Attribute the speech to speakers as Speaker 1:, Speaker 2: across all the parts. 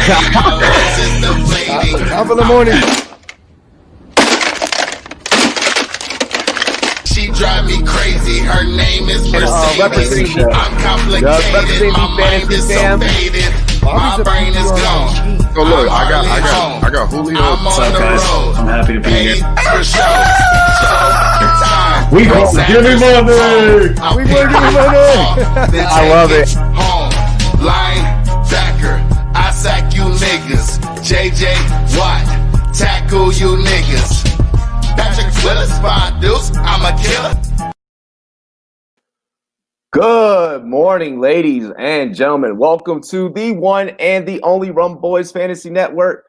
Speaker 1: Top of the morning.
Speaker 2: She drive me crazy. Her name is Mercedes. I'm complicated. My mind is so faded. My brain is gone.
Speaker 1: So look, I got Julio.
Speaker 2: I'm on the road.
Speaker 3: I'm happy to be here.
Speaker 2: For sure.
Speaker 1: We gonna give me money. We gonna give me money.
Speaker 2: I love it. Home. Linebacker. I sack you niggas. JJ Watt. Tackle you niggas. Patrick Willis, Five Deuce. I'm a killer.
Speaker 4: Good morning, ladies and gentlemen. Welcome to the one and the only Rumboyz Fantasy Network.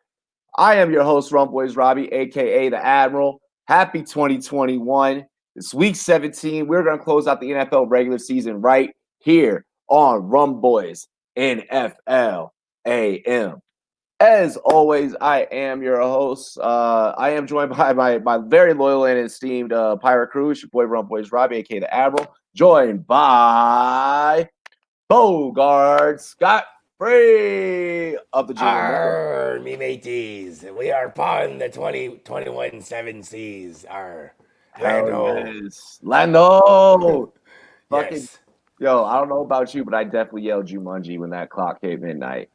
Speaker 4: I am your host, Rumboyz Robbie, a.k.a. the Admiral. Happy 2021. It's week 17. We're going to close out the NFL regular season right here on Rumboyz NFL AM. As always, I am your host. I am joined by my very loyal and esteemed pirate crew. It's your boy Rumboyz Robbie, a.k.a. the Admiral. Joined by Bogart Scott Free of the
Speaker 5: Arr, me mateys. We are upon the 2021 seven seas. Arr.
Speaker 4: Lando. Fucking,
Speaker 5: Yes.
Speaker 4: yo, I don't know about you, but I definitely yelled Jumanji when that clock hit midnight.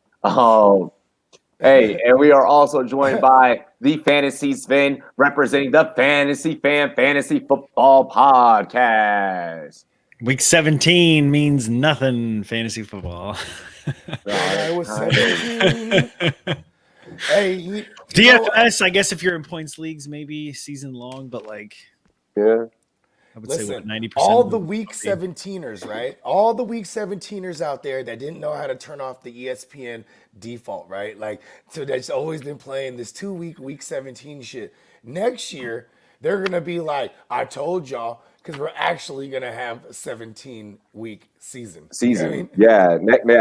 Speaker 4: Hey, and we are also joined by the Fantasy Sven, representing the Fantasy Fan Fantasy Football Podcast.
Speaker 3: Week 17 means nothing fantasy football.
Speaker 1: I was 17. Hey,
Speaker 3: DFS, I guess if you're in points leagues, maybe season long, but like,
Speaker 4: Yeah.
Speaker 3: I would say
Speaker 1: listen,
Speaker 3: 90%.
Speaker 1: all the week 17ers, right? All the week 17ers out there that didn't know how to turn off the ESPN default, right? Like, so that's always been playing this 2-week, week 17 shit. Next year, they're going to be like, I told y'all, because we're actually going to have a 17-week season. You know what I mean?
Speaker 4: Yeah.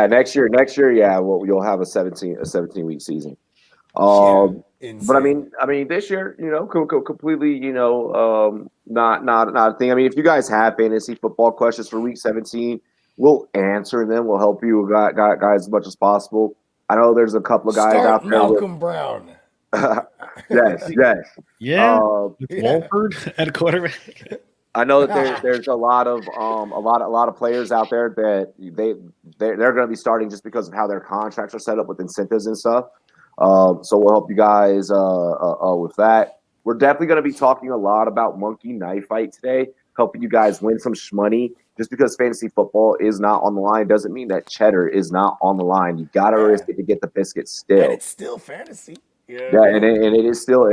Speaker 4: Next year, you'll have a 17-week season. But I mean, this year, completely, not a thing. I mean, if you guys have fantasy football questions for week 17, we'll answer them. We'll help you guys as much as possible. I know there's a couple of guys out there.
Speaker 1: Malcolm Brown.
Speaker 4: Yes.
Speaker 3: Yeah, with Wolford at quarterback.
Speaker 4: I know that there's a lot of players out there that they're going to be starting just because of how their contracts are set up with incentives and stuff. So we'll help you guys with that. We're definitely going to be talking a lot about Monkey Knife Fight today, helping you guys win some shmoney. Just because fantasy football is not on the line doesn't mean that cheddar is not on the line. You got to risk it to get the biscuit still.
Speaker 1: And it's still fantasy.
Speaker 4: And it is still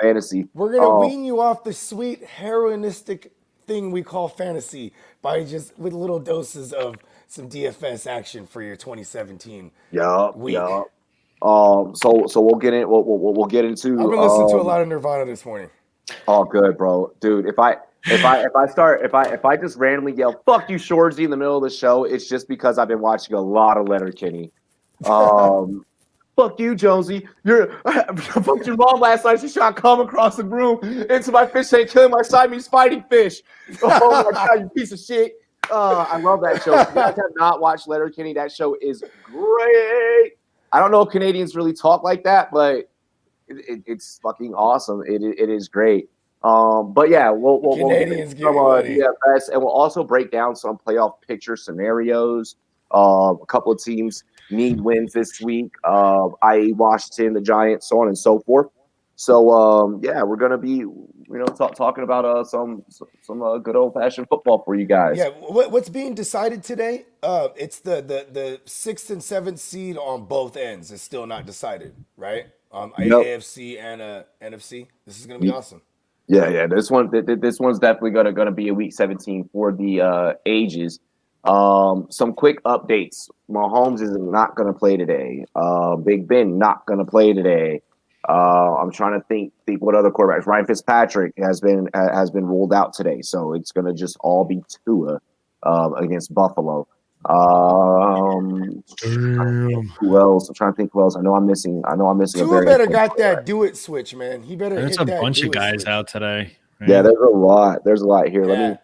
Speaker 4: fantasy.
Speaker 1: We're gonna wean you off the sweet heroinistic thing we call fantasy by just with little doses of some DFS action for your 2017 week.
Speaker 4: So we'll get in. We'll get into.
Speaker 1: I've been listening to a lot of Nirvana this morning.
Speaker 4: Oh, good, bro, dude. If I just randomly yell "fuck you, Shorzy" in the middle of the show, it's just because I've been watching a lot of Letterkenny. Fuck you, Jonesy. I fucked your mom last night. She shot cum across the room into my fish tank, killing my Siamese fighting fish. Oh my god, you piece of shit. I love that show. If you guys have not watched Letterkenny, that show is great. I don't know if Canadians really talk like that, but it's fucking awesome. It is great. But yeah, we'll
Speaker 1: Canadians
Speaker 4: get DFS, and we'll also break down some playoff picture scenarios. A couple of teams need wins this week, i.e. Washington, the Giants, so on and so forth. So we're gonna be talking about some good old fashioned football for you guys.
Speaker 1: Yeah, what's being decided today? It's the 6th and 7th seed on both ends is still not decided, right? AFC and NFC. This is gonna be awesome.
Speaker 4: Yeah. This one's definitely gonna be a week 17 for the ages. Some quick updates. Mahomes is not going to play today. Big Ben not going to play today. I'm trying to think what other quarterbacks. Ryan Fitzpatrick has been ruled out today, so it's going to just all be Tua against Buffalo. Who else? I'm trying to think who else. I know I'm missing.
Speaker 1: Tua better got that do it switch, man. He better.
Speaker 3: There's
Speaker 1: hit
Speaker 3: a
Speaker 1: that
Speaker 3: bunch of guys
Speaker 1: switch
Speaker 3: out today. Right?
Speaker 4: Yeah, there's a lot. There's a lot here.
Speaker 1: Yeah.
Speaker 4: Let me.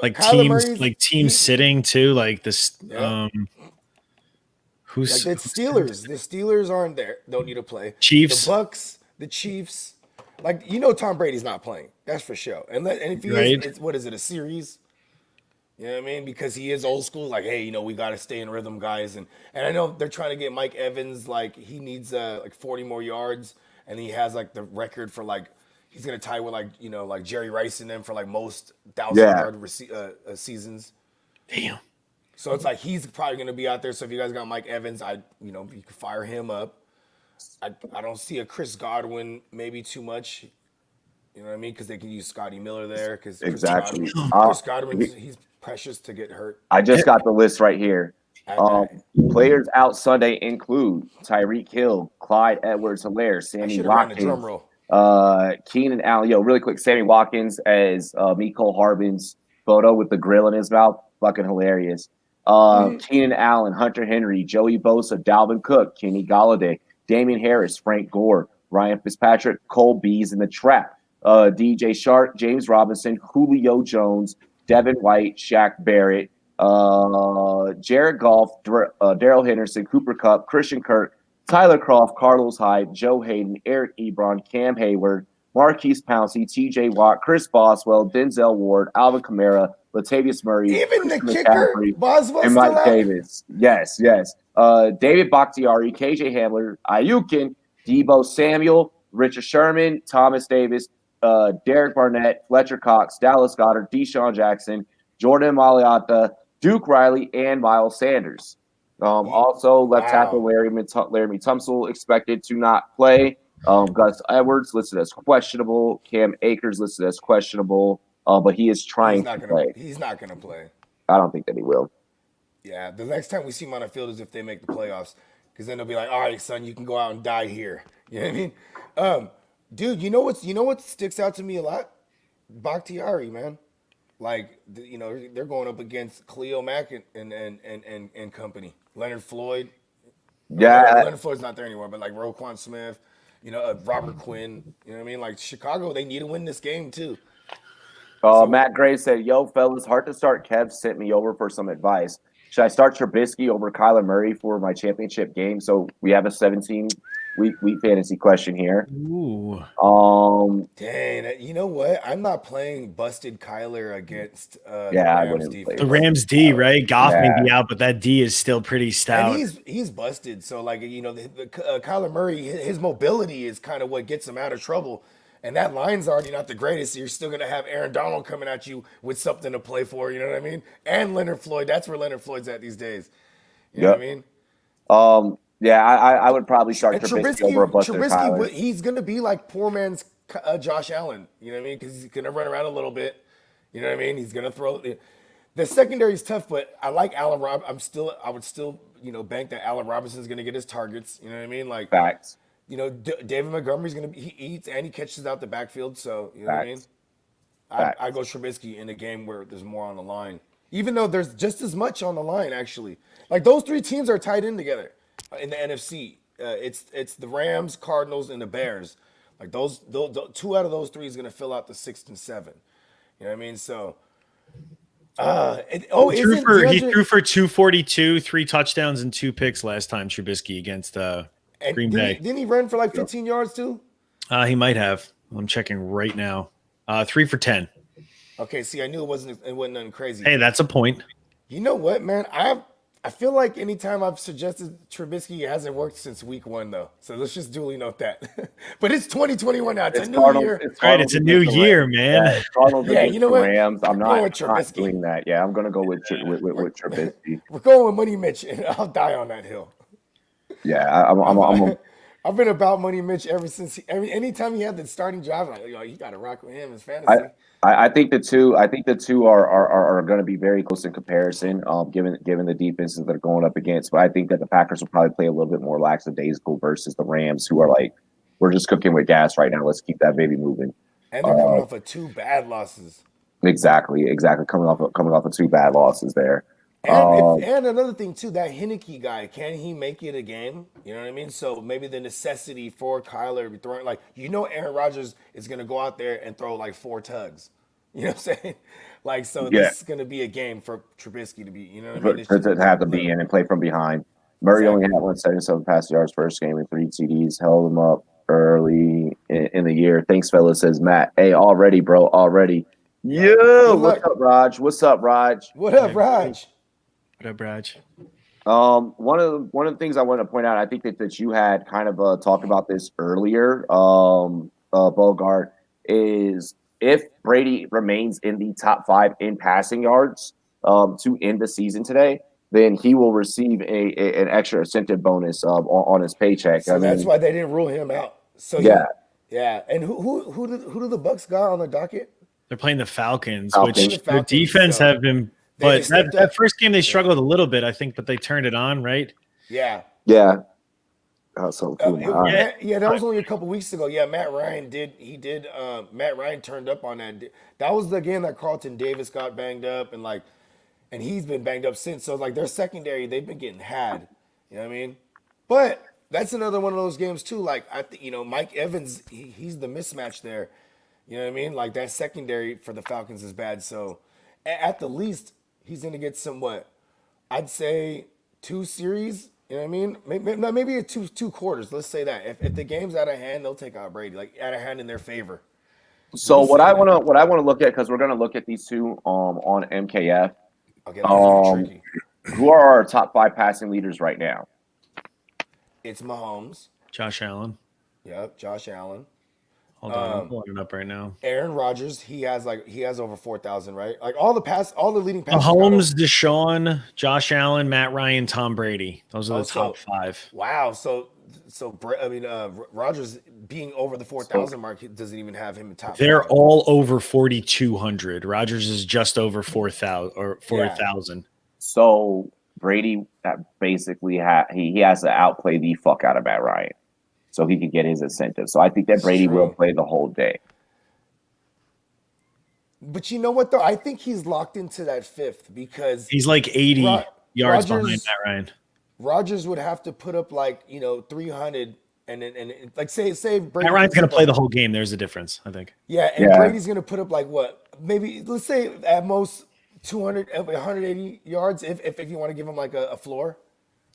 Speaker 3: Like
Speaker 1: Kyler
Speaker 3: teams,
Speaker 1: Murray's-
Speaker 3: like teams sitting too. Like this.
Speaker 1: Yeah.
Speaker 3: Who's
Speaker 1: Like the Steelers. The Steelers aren't there. Don't need to play.
Speaker 3: Chiefs?
Speaker 1: The Bucks, the Chiefs. Like Tom Brady's not playing. That's for sure. And if he is,
Speaker 3: Right.
Speaker 1: it's what is it? A series? You know what I mean? Because he is old school. Like, hey, we got to stay in rhythm, guys. And I know they're trying to get Mike Evans. Like, he needs like 40 more yards, and he has like the record for like he's gonna tie with like Jerry Rice and them for like most 1,000-yard seasons.
Speaker 3: Damn.
Speaker 1: So it's like he's probably gonna be out there. So if you guys got Mike Evans, you can fire him up. I don't see a Chris Godwin maybe too much. You know what I mean? Because they can use Scotty Miller there. Because
Speaker 4: Exactly.
Speaker 1: Chris Godwin, he's precious to get hurt.
Speaker 4: I just got the list right here.
Speaker 1: Okay.
Speaker 4: Players out Sunday include Tyreek Hill, Clyde Edwards-Helaire,
Speaker 1: I
Speaker 4: Sammy
Speaker 1: should have ran the
Speaker 4: Watkins,
Speaker 1: drum roll.
Speaker 4: Keenan Allen. Really quick, Sammy Watkins as Mecole Harbin's photo with the grill in his mouth. Fucking hilarious. Keenan Allen, Hunter Henry, Joey Bosa, Dalvin Cook, Kenny Galladay, Damian Harris, Frank Gore, Ryan Fitzpatrick, Cole Bees in the trap, DJ Shark, James Robinson, Julio Jones, Devin White, Shaq Barrett, Jared Goff, Darrell Henderson, Cooper Kupp, Christian Kirk, Tyler Croft, Carlos Hyde, Joe Hayden, Eric Ebron, Cam Hayward, Marquise Pouncey, TJ Watt, Chris Boswell, Denzel Ward, Alvin Kamara, Latavius Murray,
Speaker 1: Even the
Speaker 4: Christian
Speaker 1: kicker,
Speaker 4: McCaffrey,
Speaker 1: Boswell,
Speaker 4: and
Speaker 1: still
Speaker 4: Mike
Speaker 1: out?
Speaker 4: Davis. Yes. David Bakhtiari, KJ Hamler, Ayukin, Debo Samuel, Richard Sherman, Thomas Davis, Derek Barnett, Fletcher Cox, Dallas Goedert, Deshaun Jackson, Jordan Mailata, Duke Riley, and Miles Sanders. Also, left tackle Laramie Tunsil expected to not play. Gus Edwards listed as questionable. Cam Akers listed as questionable, but he is trying to play.
Speaker 1: He's not gonna play.
Speaker 4: I don't think that he will.
Speaker 1: Yeah, the next time we see him on the field is if they make the playoffs, because then they'll be like, "All right, son, you can go out and die here." You know what I mean? Dude, you know what sticks out to me a lot? Bakhtiari, man. Like, they're going up against Cleo Mack and company. Leonard Floyd.
Speaker 4: Yeah,
Speaker 1: Leonard Floyd's not there anymore, but like Roquan Smith, Robert Quinn. You know what I mean? Like Chicago, they need to win this game too.
Speaker 4: Matt Gray said, "Yo, fellas, hard to start. Kev sent me over for some advice. Should I start Trubisky over Kyler Murray for my championship game?" So we have a 17-week fantasy question here.
Speaker 3: Ooh.
Speaker 1: Dang, you know what? I'm not playing busted Kyler against
Speaker 4: I
Speaker 1: Rams
Speaker 4: wouldn't
Speaker 1: defense.
Speaker 4: play
Speaker 3: The Rams D, right? Goff may
Speaker 4: Yeah.
Speaker 3: be out, but that D is still pretty stout.
Speaker 1: And he's busted. So like Kyler Murray, his mobility is kind of what gets him out of trouble. And that line's already not the greatest. So you're still gonna have Aaron Donald coming at you with something to play for. You know what I mean? And Leonard Floyd. That's where Leonard Floyd's at these days. You know what I mean?
Speaker 4: Yeah, I would probably start
Speaker 1: And
Speaker 4: Trubisky over a busted Kyler.
Speaker 1: He's gonna be like poor man's Josh Allen. You know what I mean? Because he's gonna run around a little bit. You know what I mean? He's gonna throw. The secondary is tough, but I like Allen Rob. I would still bank that Allen Robinson's gonna get his targets. You know what I mean? Like
Speaker 4: Facts.
Speaker 1: David Montgomery's gonna be, he eats and he catches out the backfield. So you know what I mean? I go Trubisky in a game where there's more on the line, even though there's just as much on the line actually. Like those three teams are tied in together in the NFC. It's the Rams, Cardinals, and the Bears. Like those two out of those three is gonna fill out the 6th and 7. You know what I mean? So.
Speaker 3: He threw for 242, 3 touchdowns and 2 picks last time. Trubisky against Green Bay.
Speaker 1: Didn't he run for like 15 yards too?
Speaker 3: He might have. I'm checking right now. 3 for 10.
Speaker 1: Okay, see, I knew it wasn't nothing crazy.
Speaker 3: Hey, that's a point.
Speaker 1: You know what, man? I feel like anytime I've suggested Trubisky, it hasn't worked since week 1 though. So let's just duly note that. But it's 2021 now. It's a new year.
Speaker 3: It's a new year, man.
Speaker 4: Yeah,
Speaker 1: you know what?
Speaker 4: Rams. I'm not
Speaker 1: Trubisky.
Speaker 4: doing that. Yeah, I'm gonna go with Trubisky.
Speaker 1: We're going with Money Mitch, and I'll die on that hill.
Speaker 4: Yeah,
Speaker 1: I've been about Money Mitch ever since. Anytime he had the starting job, I'm like, you got to rock with him as fantasy.
Speaker 4: I think the two are going to be very close in comparison, given the defenses that are going up against. But I think that the Packers will probably play a little bit more lackadaisical versus the Rams, who are like, we're just cooking with gas right now. Let's keep that baby moving.
Speaker 1: And they're coming off of 2 bad losses.
Speaker 4: Exactly. Coming off of 2 bad losses there.
Speaker 1: And another thing too, that Heineke guy, can he make it a game? You know what I mean? So maybe the necessity for Kyler to be throwing, like, Aaron Rodgers is going to go out there and throw like 4 tugs. You know what I'm saying? Like, so this is going to be a game for Trubisky to be, you know what I mean?
Speaker 4: To have to be in and play from behind. Murray only had 177 passing yards first game and 3 TDs. Held him up early in the year. Thanks, fellas, says Matt. Hey, already, bro, already. Yeah, what's up, Raj? What's up, Raj?
Speaker 1: What up, Raj?
Speaker 3: What up, Raj?
Speaker 4: One of the things I want to point out, I think that you had kind of talked about this earlier, Bogart, is if Brady remains in the top 5 in passing yards to end the season today, then he will receive an extra incentive bonus on his paycheck.
Speaker 1: So that's why they didn't rule him out. So yeah. And who do the Bucks got on the docket?
Speaker 3: They're playing the Falcons,
Speaker 4: Falcons.
Speaker 3: which their defense have been. But that first game they struggled a little bit, I think, but they turned it on, right?
Speaker 1: Yeah.
Speaker 4: Yeah. So cool.
Speaker 1: That was only a couple weeks ago. Yeah, Matt Ryan turned up on that. That was the game that Carlton Davis got banged up and he's been banged up since. So like their secondary, they've been getting had. You know what I mean? But that's another one of those games too. Like Mike Evans, he's the mismatch there. You know what I mean? Like that secondary for the Falcons is bad. So at the least, he's gonna get I'd say 2 series. You know what I mean? Maybe two quarters. Let's say that if the game's out of hand, they'll take out Brady, like out of hand in their favor.
Speaker 4: So what I want to look at, because we're gonna look at these two on MKF.
Speaker 1: Okay, that's tricky.
Speaker 4: Who are our top 5 passing leaders right now?
Speaker 1: It's Mahomes,
Speaker 3: Josh Allen.
Speaker 1: Yep, Josh Allen.
Speaker 3: Hold on, I'm pulling it up right now.
Speaker 1: Aaron Rodgers, he has over 4,000, right? Like all the leading passers.
Speaker 3: Mahomes, Deshaun, Josh Allen, Matt Ryan, Tom Brady. Those are the top 5.
Speaker 1: Wow. So Rodgers being over the 4,000 mark doesn't even have him in top.
Speaker 3: They're all over 4,200. Rodgers is just over 4,000 or 4,000.
Speaker 4: So Brady basically he has to outplay the fuck out of Matt Ryan, so he can get his incentive. So I think that Brady will play the whole day.
Speaker 1: But you know what, though? I think he's locked into that 5th because
Speaker 3: he's like 80 yards behind Matt Ryan.
Speaker 1: Rodgers would have to put up 300 and like say Brady.
Speaker 3: Matt Ryan's going to play the whole game. There's a difference, I think.
Speaker 1: Yeah, and Brady's going to put up maybe let's say at most 200, 180 yards if you want to give him a floor.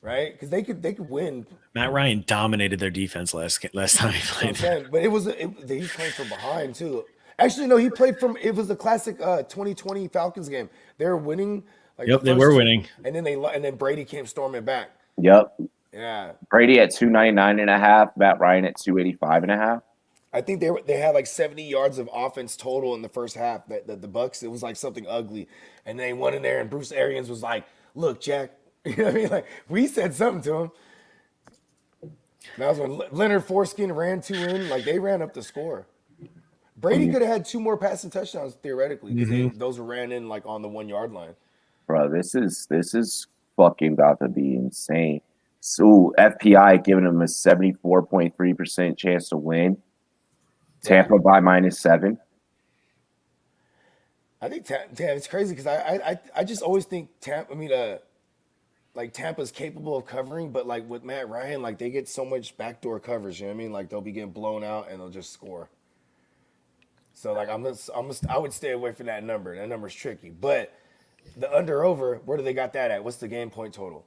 Speaker 1: Right, because they could win.
Speaker 3: Matt Ryan dominated their defense last time he played.
Speaker 1: But he played from behind too. Actually, no, he played from. It was the classic 2020 Falcons game. They were winning.
Speaker 3: They were winning,
Speaker 1: and then Brady came storming back.
Speaker 4: Yep.
Speaker 1: Yeah.
Speaker 4: Brady at 299.5. Matt Ryan at 285.5.
Speaker 1: I think they had 70 yards of offense total in the first half. That the Bucks, it was something ugly, and they went in there, and Bruce Arians was like, "Look, Jack." You know what I mean? We said something to him. That was when Leonard Foreskin ran 2 in. They ran up the score. Brady could have had 2 more passing touchdowns theoretically because those were ran in on the 1 yard line.
Speaker 4: Bro, this is fucking about to be insane. So FPI giving him a 74.3% chance to win. Tampa by -7.
Speaker 1: I think it's crazy because I just always think Tampa. I mean, Tampa's capable of covering, but with Matt Ryan, they get so much backdoor coverage. You know what I mean? They'll be getting blown out and they'll just score. So I would stay away from that number. That number's tricky. But the under over, where do they got that at? What's the game point total?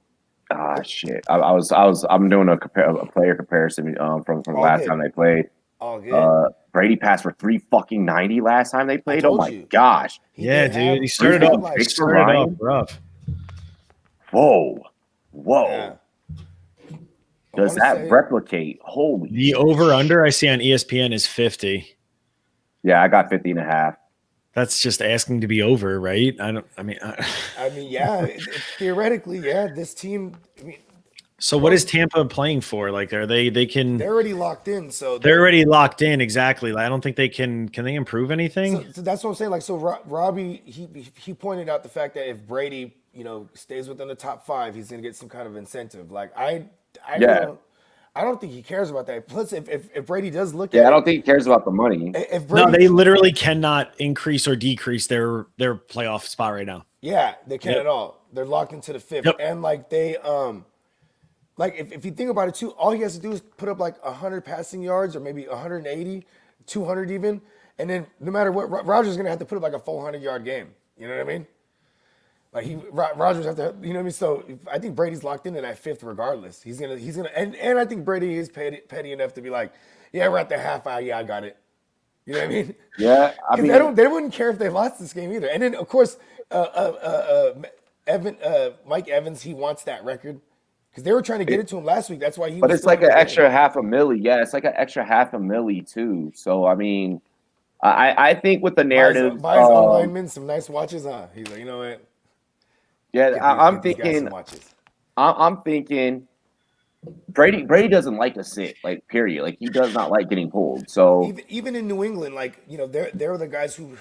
Speaker 4: Ah, shit. I'm doing a player comparison from the last time they played.
Speaker 1: All good.
Speaker 4: Brady passed for 390 last time they played. Oh my gosh.
Speaker 3: Yeah, dude. He started off rough.
Speaker 4: Whoa.
Speaker 1: Yeah.
Speaker 4: Does that replicate? Holy
Speaker 3: The over-under I see on ESPN is 50.
Speaker 4: Yeah, I got 50.5.
Speaker 3: That's just asking to be over, right?
Speaker 1: Yeah. Theoretically, yeah. This team.
Speaker 3: So what is Tampa playing for? Are they
Speaker 1: They're already locked in. So
Speaker 3: they're already locked in. Exactly. I don't think they can they improve anything?
Speaker 1: So that's what I'm saying. So Robbie, he pointed out the fact that if Brady, stays within the top 5, he's going to get some kind of incentive. I don't think he cares about that. Plus, if Brady does look at
Speaker 4: I don't think he cares about the money.
Speaker 3: No, they literally cannot increase or decrease their playoff spot right now.
Speaker 1: Yeah, they can't at all. They're locked into the 5th.
Speaker 3: Yep.
Speaker 1: And they if you think about it too, all he has to do is put up 100 passing yards or maybe 180, 200 even. And then no matter what, Rodgers is going to have to put up a 400-yard game. You know what I mean? Like Rodgers have to, you know what I mean? So I think Brady's locked into that fifth regardless. He's gonna, and I think Brady is petty enough to be like, yeah, we're at the half hour. Yeah, I got it. You know what I mean?
Speaker 4: Yeah, I mean,
Speaker 1: they wouldn't care if they lost this game either. And then of course, Mike Evans, he wants that record because they were trying to get it to him last week. That's why he.
Speaker 4: But
Speaker 1: was
Speaker 4: it's like an extra
Speaker 1: game.
Speaker 4: $500,000. Yeah, it's like an extra $500,000 too. So I mean, I think with the narrative,
Speaker 1: buy his online men some nice watches. He's like, you know what?
Speaker 4: Yeah, I'm thinking. I'm thinking. Brady doesn't like to sit, like, period. Like, he does not like getting pulled. So
Speaker 1: even in New England, like, you know, there are the guys who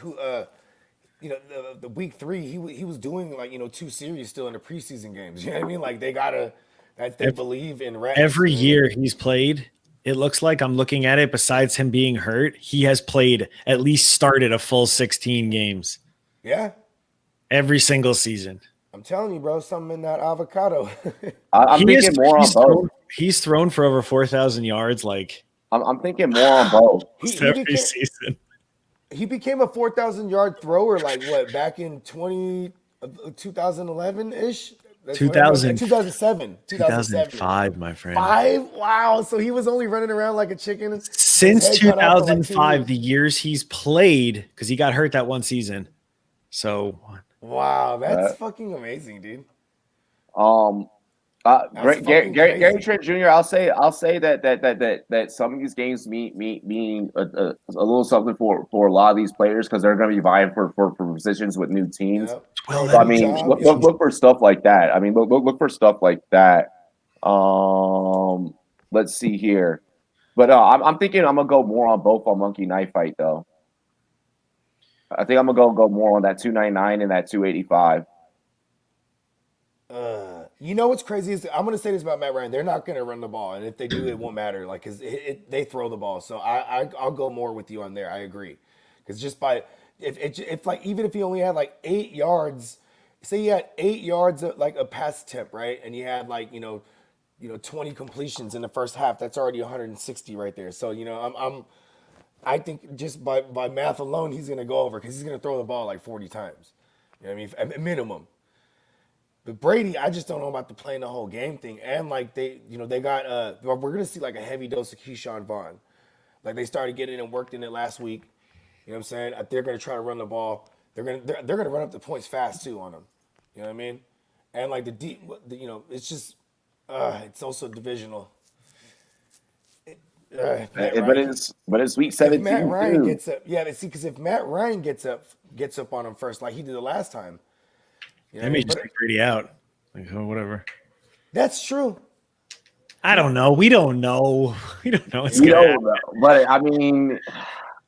Speaker 1: you know, the week 3 he was doing, like, you know, 2 series still in the preseason games. You know what I mean? Like, they believe in reps.
Speaker 3: Every year he's played, it looks like, I'm looking at it, besides him being hurt, he has played, at least started a full 16 games.
Speaker 1: Yeah.
Speaker 3: Every single season.
Speaker 1: I'm telling you, bro, something in that avocado.
Speaker 4: I'm thinking more on both.
Speaker 3: He's thrown for over 4,000 yards. Like,
Speaker 4: I'm thinking more on both.
Speaker 3: Every season.
Speaker 1: He became a 4,000-yard thrower, like, what, back in 2011-ish? 2007.
Speaker 3: 2005, my friend.
Speaker 1: 5? Wow. So he was only running around like a chicken.
Speaker 3: Since 2005, the years he's played, because he got hurt that one season. So,
Speaker 1: wow, that's fucking amazing, dude.
Speaker 4: Gary Trent Jr. I'll say that some of these games mean a little something for a lot of these players, because they're going to be vying for positions with new teams. Yep. So, I mean, look for stuff like that. I mean, look for stuff like that. Let's see here, but I'm thinking I'm gonna go more on both on Monkey Knife Fight though. I think I'm gonna go more on that 299 and that 285.
Speaker 1: You know what's crazy is, I'm going to say this about Matt Ryan. They're not going to run the ball, and if they do, it won't matter. Like, because they throw the ball. So I'll go more with you on there. I agree. Because just by if like, even if he only had like 8 yards, say you had 8 yards of, like, a pass attempt, right, and you had, like, you know 20 completions in the first half, that's already 160 right there. So, you know, I think just by math alone, he's going to go over, because he's going to throw the ball like 40 times. You know what I mean? At minimum. But Brady, I just don't know about the playing the whole game thing. And, like, they got we're gonna see, like, a heavy dose of Keyshawn Vaughn. Like, they started getting it and worked in it last week. You know what I'm saying? They're gonna try to run the ball. They're gonna run up the points fast too on them. You know what I mean? And, like, it's just it's also divisional.
Speaker 4: But it's week 17.
Speaker 1: Matt Ryan gets up, because if Matt Ryan gets up on him first, like he did the last time. You know,
Speaker 3: I mean, just take Brady out. Like, oh, whatever.
Speaker 1: That's true.
Speaker 3: I don't know. We don't know. We don't know.
Speaker 4: But I mean,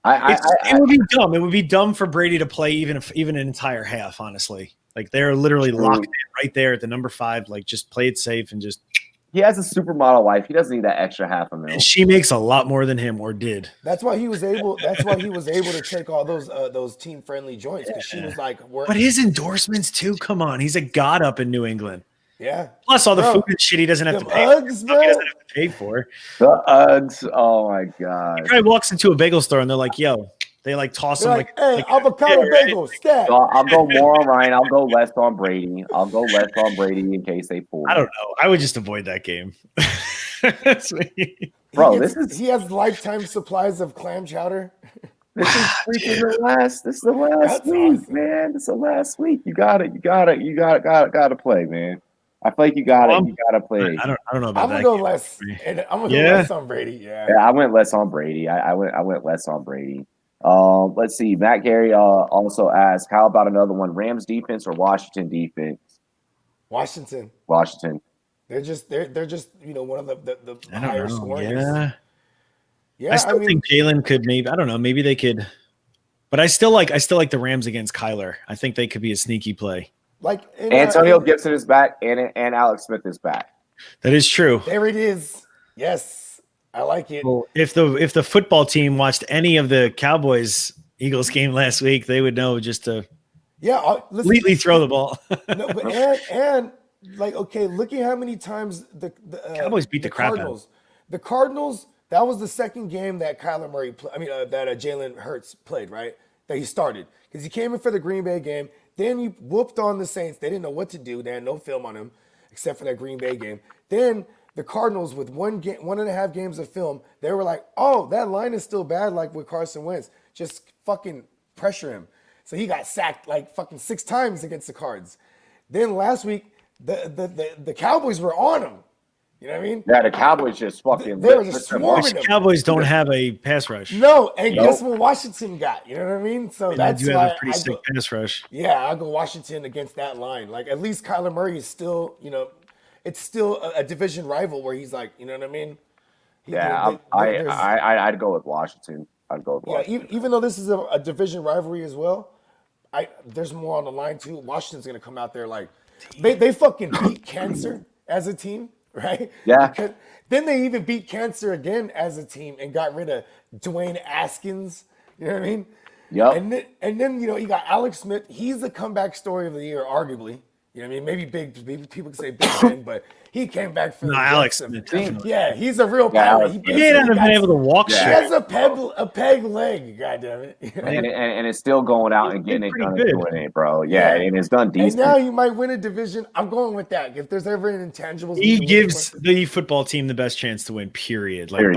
Speaker 3: it would be dumb. It would be dumb for Brady to play even an entire half. Honestly, like, they're literally locked in right there at the number 5. Like, just play it safe and just.
Speaker 4: He has a supermodel wife. He doesn't need that extra $500,000.
Speaker 3: And she makes a lot more than him, or did.
Speaker 1: That's why he was able. That's why he was able to take all those team friendly joints, because she was like.
Speaker 3: But his endorsements too. Come on, he's a god up in New England.
Speaker 1: Yeah.
Speaker 3: Plus all the food and shit he doesn't have to pay. Uggs,
Speaker 1: bro.
Speaker 3: He doesn't have to pay for.
Speaker 4: The Uggs. Oh my god.
Speaker 3: He probably walks into a bagel store and they're like, "Yo." They like toss him like,
Speaker 1: hey, avocado bagel, stat.
Speaker 4: So I'll go more on Ryan. I'll go less on Brady. In case they pull.
Speaker 3: I don't know. I would just avoid that game.
Speaker 4: Bro,
Speaker 1: he has lifetime supplies of clam chowder.
Speaker 4: This is freaking the last week, awesome. Man. This is the last week. You gotta play, man. I feel like you gotta play.
Speaker 3: I don't know about that.
Speaker 1: I'm gonna go less. And I'm gonna go less on Brady. Yeah,
Speaker 4: I went less on Brady. I went less on Brady. Let's see. Matt Gary also asked, how about another one? Rams defense or Washington defense?
Speaker 1: Washington. They're just one of the higher scorers. Yeah.
Speaker 3: I still think Jalen could maybe. I don't know. Maybe they could. But I still like the Rams against Kyler. I think they could be a sneaky play.
Speaker 1: Like
Speaker 4: Antonio Gibson is back and Alex Smith is back.
Speaker 3: That is true.
Speaker 1: There it is. Yes. I like it.
Speaker 3: Well, if the football team watched any of the Cowboys-Eagles game last week, they would know just to completely throw the ball.
Speaker 1: No, but and like, okay, look at how many times the
Speaker 3: Cowboys beat the crap out.
Speaker 1: The Cardinals, that was the second game that Kyler Murray that Jalen Hurts played, right? That he started, because he came in for the Green Bay game. Then you whooped on the Saints. They didn't know what to do. They had no film on him except for that Green Bay game. Then the Cardinals with 1.5 games of film, they were like, oh, that line is still bad like with Carson Wentz. Just fucking pressure him. So he got sacked like fucking 6 times against the Cards. Then last week, the Cowboys were on him. You know what I mean?
Speaker 4: Yeah, the Cowboys just fucking.
Speaker 1: They were just swarming them.
Speaker 3: Cowboys don't have a pass rush.
Speaker 1: No, and guess what Washington got? You know what I mean? So that's
Speaker 3: you
Speaker 1: why
Speaker 3: have a pretty sick pass rush.
Speaker 1: Yeah, I'll go Washington against that line. Like at least Kyler Murray is still, it's still a division rival where he's like, you know what I mean?
Speaker 4: I'd go with Washington. I'd go with Washington.
Speaker 1: Even though this is a division rivalry as well, there's more on the line too. Washington's gonna come out there like they fucking beat cancer as a team. Right?
Speaker 4: Yeah.
Speaker 1: Because then they even beat cancer again as a team and got rid of Dwayne Askins. You know what I mean?
Speaker 4: Yep.
Speaker 1: And then you got Alex Smith. He's the comeback story of the year, arguably. You know what I mean? Maybe people can say Big Ben, but he came back from
Speaker 3: Alex Smith.
Speaker 1: Yeah, he's a real power.
Speaker 3: He hasn't been able to walk
Speaker 1: He
Speaker 3: straight.
Speaker 1: has a peg leg, goddammit.
Speaker 4: And it's still going out and getting it done and doing it, bro. Yeah, and it's done decent.
Speaker 1: And now you might win a division. I'm going with that. If there's ever an intangibles,
Speaker 3: he gives the football team the best chance to win, period. Like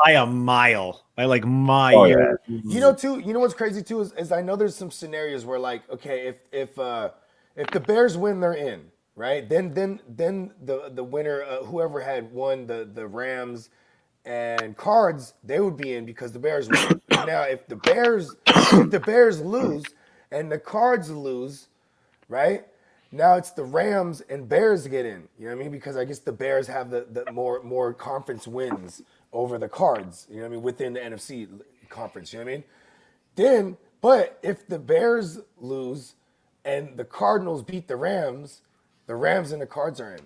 Speaker 3: by a mile. By like miles.
Speaker 4: Oh, yeah.
Speaker 1: You know what's crazy too is I know there's some scenarios where like, okay, if the Bears win, they're in, right? Then the winner, whoever had won the Rams and Cards, they would be in because the Bears won. Now, if the Bears lose and the Cards lose, right? Now it's the Rams and Bears get in. You know what I mean? Because I guess the Bears have the more conference wins over the Cards. You know what I mean? Within the NFC conference. You know what I mean? But if the Bears lose and the Cardinals beat the Rams and the Cards are in.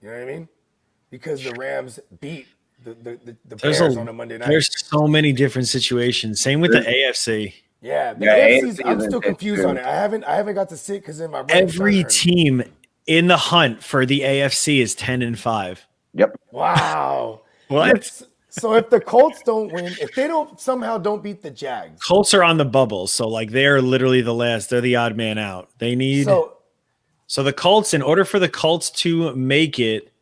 Speaker 1: You know what I mean? Because the Rams beat the Bears on a Monday night.
Speaker 3: There's so many different situations. Same with the AFC.
Speaker 1: Yeah, the AFC's, I'm still confused on it. I haven't got to sit because in my brain.
Speaker 3: Every team in the hunt for the AFC is 10-5.
Speaker 4: Yep.
Speaker 1: Wow.
Speaker 3: What?
Speaker 1: So if the Colts don't win, if they don't beat the Jags,
Speaker 3: Colts are on the bubble, so like they're literally the last. They're the odd man out. They need so the Colts, in order for the Colts to make it,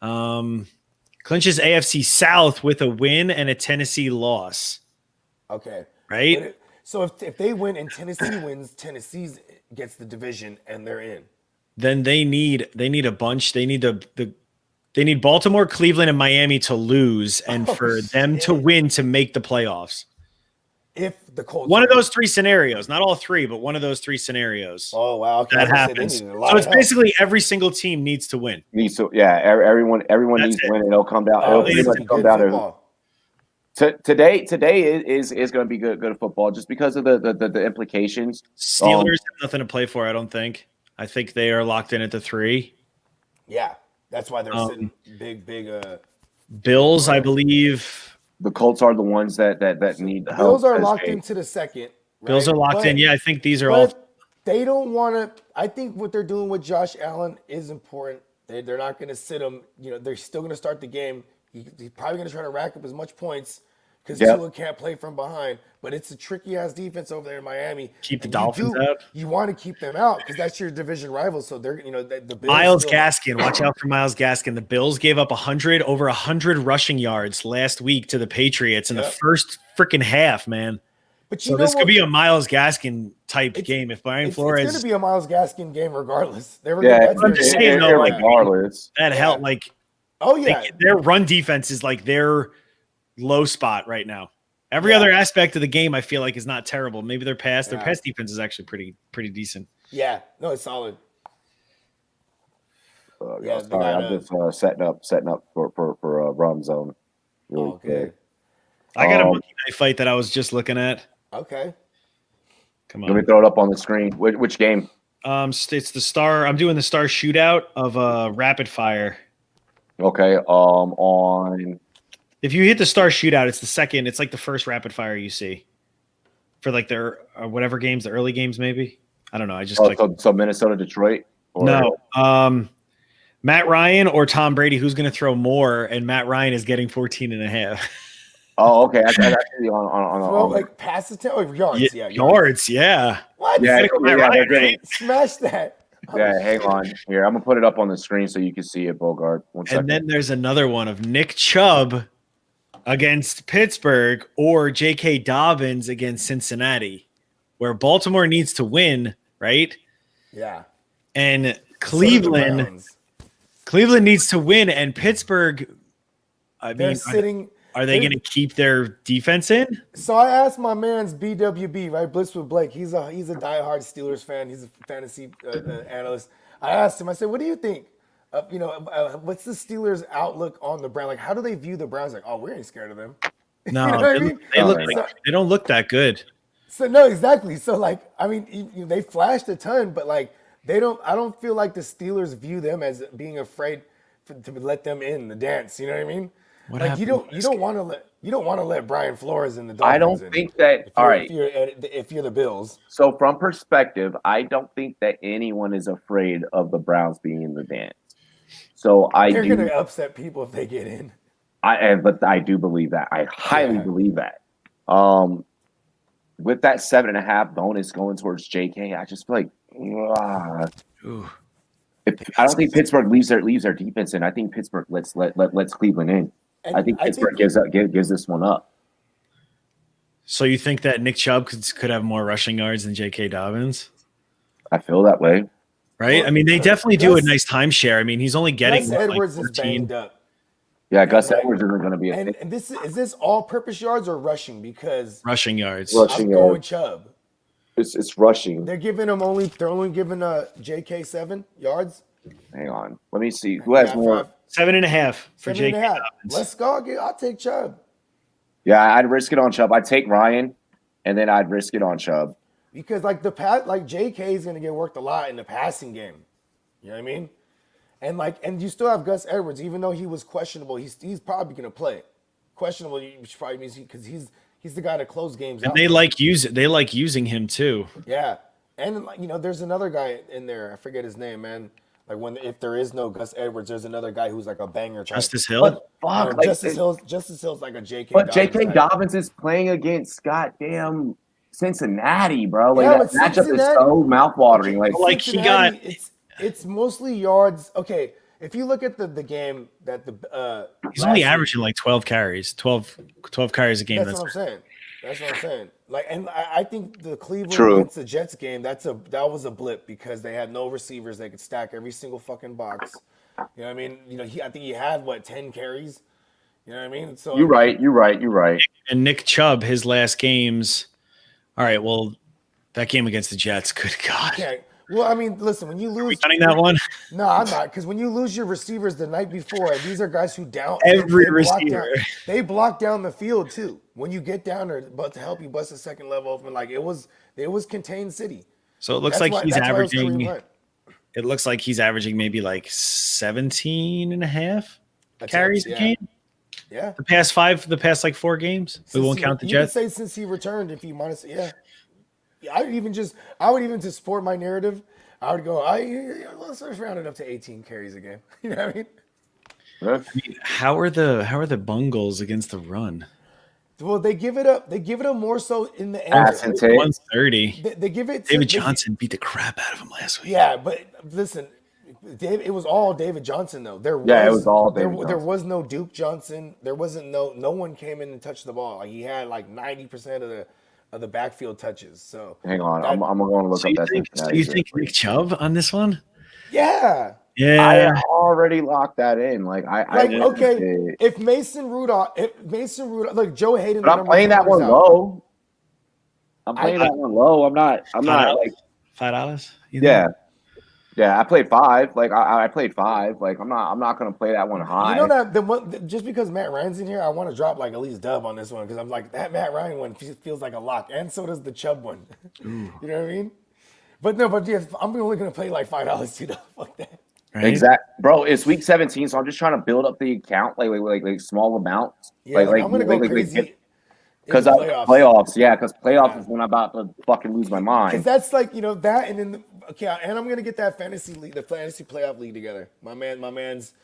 Speaker 3: clinches AFC South with a win and a Tennessee loss.
Speaker 1: Okay.
Speaker 3: Right.
Speaker 1: So if they win and Tennessee wins, Tennessee gets the division and they're in.
Speaker 3: Then they need a bunch. They need They need Baltimore, Cleveland, and Miami to lose, and for them to win to make the playoffs.
Speaker 1: If the Colts
Speaker 3: one of those 3 scenarios, not all 3, but one of those 3 scenarios.
Speaker 1: Oh wow, okay.
Speaker 3: That happens. So it's basically every single team needs to win.
Speaker 4: Everyone needs to win, and it'll come down. It'll pretty much come down to today is going to be good football just because of the implications.
Speaker 3: Steelers have nothing to play for. I don't think. I think they are locked in at the 3.
Speaker 1: Yeah. That's why they're sitting big.
Speaker 3: Bills, I believe.
Speaker 4: The Colts are the ones that need the help.
Speaker 1: Bills are locked into the second. Right?
Speaker 3: Bills are locked in. Yeah, I think these are all.
Speaker 1: They don't want to. I think what they're doing with Josh Allen is important. They're not going to sit him. They're still going to start the game. He's probably going to try to rack up as much points because Tua can't play from behind. But it's a tricky ass defense over there in Miami.
Speaker 3: Keep the Dolphins out.
Speaker 1: You want to keep them out because that's your division rival. So they're the Bills.
Speaker 3: Myles Gaskin, watch out for Myles Gaskin. The Bills gave up over 100 rushing yards last week to the Patriots in the first freaking half, man.
Speaker 1: But
Speaker 3: this could be a Myles Gaskin type game if Brian Flores.
Speaker 1: It's going to be a Myles Gaskin game regardless.
Speaker 3: I'm just saying though,
Speaker 4: regardless.
Speaker 3: That helped. Like, their run defense is like their low spot right now. Every other aspect of the game, I feel like, is not terrible. Maybe their pass defense is actually pretty decent.
Speaker 1: Yeah, no, it's solid.
Speaker 4: Sorry, I'm just setting up for Rum Zone. Really quick.
Speaker 3: I got a Monkey Knife fight that I was just looking at.
Speaker 1: Okay,
Speaker 3: come on.
Speaker 4: Let me throw it up on the screen. Which game?
Speaker 3: It's the Star. I'm doing the Star Shootout of Rapid Fire.
Speaker 4: Okay. On.
Speaker 3: If you hit the Star Shootout, it's the second. It's like the first rapid fire you see for like their whatever games, the early games, maybe. I don't know. I just
Speaker 4: so Minnesota, Detroit.
Speaker 3: No, Matt Ryan or Tom Brady. Who's going to throw more? And Matt Ryan is getting 14.5.
Speaker 4: Oh, okay. I actually
Speaker 1: Well,
Speaker 4: on
Speaker 1: like pass attempt or yards. Yeah,
Speaker 3: yards. Yeah.
Speaker 1: What?
Speaker 4: yeah,
Speaker 3: Ryan,
Speaker 4: right?
Speaker 1: Smash that.
Speaker 4: Yeah, hang on. Here, I'm gonna put it up on the screen so you can see it, Bogart. One second.
Speaker 3: And then there's another one of Nick Chubb against Pittsburgh or J.K. Dobbins against Cincinnati, where Baltimore needs to win, right?
Speaker 1: Yeah.
Speaker 3: And
Speaker 1: So do the
Speaker 3: Cleveland
Speaker 1: Browns.
Speaker 3: needs to win, and Pittsburgh.
Speaker 1: They're sitting.
Speaker 3: Are they going to keep their defense in?
Speaker 1: So I asked my man's BWB, right, Blitz with Blake. He's a diehard Steelers fan. He's a fantasy analyst. I asked him. I said, "What do you think? What's the Steelers' outlook on the Browns? Like, how do they view the Browns? Like, oh, we ain't scared of them.
Speaker 3: No,
Speaker 1: You know what I mean?
Speaker 3: they don't look that good.
Speaker 1: So no, exactly. So like, I mean, they flashed a ton, but like, they don't. I don't feel like the Steelers view them as being afraid to let them in the dance. You know what I mean? Like you don't want to let Brian Flores in the Dolphins.
Speaker 4: I don't think that. All right,
Speaker 1: if you're the Bills.
Speaker 4: So from perspective, I don't think that anyone is afraid of the Browns being in the dance. So
Speaker 1: They're going to upset people if they get in.
Speaker 4: But I do believe that. I highly believe that. With that 7.5 bonus going towards JK, I just feel like, I don't think Pittsburgh leaves their defense in. I think Pittsburgh lets Cleveland in.
Speaker 1: And
Speaker 4: I think Pittsburgh gives this one up.
Speaker 3: So you think that Nick Chubb could have more rushing yards than J.K. Dobbins?
Speaker 4: I feel that way.
Speaker 3: Right?
Speaker 1: Well,
Speaker 3: I mean, they definitely do a nice timeshare. I mean, he's only getting
Speaker 1: Gus Edwards is banged up.
Speaker 4: Yeah, Gus Edwards isn't going to be a
Speaker 1: and this is this all-purpose yards or rushing? Because
Speaker 3: rushing yards.
Speaker 1: I'm going Chubb.
Speaker 4: It's rushing.
Speaker 1: They're only giving JK 7 yards.
Speaker 4: Hang on, let me see who has more.
Speaker 3: 7.5 for
Speaker 1: 7.5.
Speaker 3: J.K.
Speaker 1: Let's go. I'll take Chubb.
Speaker 4: Yeah, I'd risk it on Chubb. I'd take Ryan, and then I'd risk it on Chubb.
Speaker 1: Because JK is going to get worked a lot in the passing game. You know what I mean? And you still have Gus Edwards, even though he was questionable. He's probably going to play. Questionable, which probably means because he's the guy to close games out.
Speaker 3: And they like using him too.
Speaker 1: Yeah, and there's another guy in there. I forget his name, man. Like if there is no Gus Edwards, there's another guy who's like a banger.
Speaker 3: Justice Hill.
Speaker 4: Fuck,
Speaker 1: Justice Hill's like a J.K.
Speaker 4: But
Speaker 1: Dobbins
Speaker 4: J.K.
Speaker 1: type.
Speaker 4: Dobbins is playing against goddamn Cincinnati, bro. Like
Speaker 1: Yeah,
Speaker 4: that matchup is so mouthwatering. Like
Speaker 3: he got.
Speaker 1: It's mostly yards. Okay, if you look at the game that
Speaker 3: he's only averaging like 12 carries, 12 carries a game.
Speaker 1: That's what I'm saying. Like, and I think the Cleveland
Speaker 4: True.
Speaker 1: against the Jets game, that was a blip because they had no receivers. They could stack every single fucking box. You know what I mean? I think he had 10 carries. You know what I mean? So
Speaker 4: you're right.
Speaker 3: And Nick Chubb, his last games. All right, well, that game against the Jets, good God.
Speaker 1: Okay. Well, I mean, listen, when you lose,
Speaker 3: Are we cutting that one?
Speaker 1: No, I'm not, because when you lose your receivers the night before, these are guys who
Speaker 3: every receiver.
Speaker 1: They block down the field too. When you get down there, but to help you bust a second level open, like it was contained city.
Speaker 3: So it looks he's averaging. It looks like he's averaging maybe like 17 and a half carries a game.
Speaker 1: Yeah.
Speaker 3: The past 4 games. We won't count the Jets.
Speaker 1: You could say since he returned, if you minus, yeah. I would even to support my narrative, I would go, let's round it up to 18 carries a game. You know what I mean?
Speaker 3: I mean, how are the Bungles against the run?
Speaker 1: Well, they give it up. They give it up more so in the end.
Speaker 3: 130.
Speaker 1: They give it.
Speaker 3: David Johnson beat the crap out of him last week.
Speaker 1: Yeah, but listen, it was all David Johnson though.
Speaker 4: It was all David Johnson.
Speaker 1: There was no Duke Johnson. There wasn't no one came in and touched the ball. Like he had like 90% of the backfield touches. So
Speaker 4: hang on, I'm going to look up that.
Speaker 3: So you think Nick Chubb on this one?
Speaker 1: Yeah.
Speaker 4: I already locked that in.
Speaker 1: If Mason Rudolph, like Joe Hayden.
Speaker 4: But I'm playing that one low. I'm playing that one low. I'm not like
Speaker 3: $5.
Speaker 4: Yeah. I played 5. Like I played 5. Like I'm not gonna play that one high.
Speaker 1: You know that just because Matt Ryan's in here, I want to drop like at least dub on this one because I'm like that Matt Ryan one feels like a lock, and so does the Chubb one. You know what I mean? But yeah, I'm only gonna play like $5 too. Fuck that.
Speaker 3: Right?
Speaker 4: Exactly, bro. It's week 17, so I'm just trying to build up the account like small amounts.
Speaker 1: Yeah, I'm gonna go crazy.
Speaker 4: Because playoffs, because playoffs is when I'm about to fucking lose my mind.
Speaker 1: Because that's like that, and then and I'm gonna get that fantasy league, the fantasy playoff league together. My man's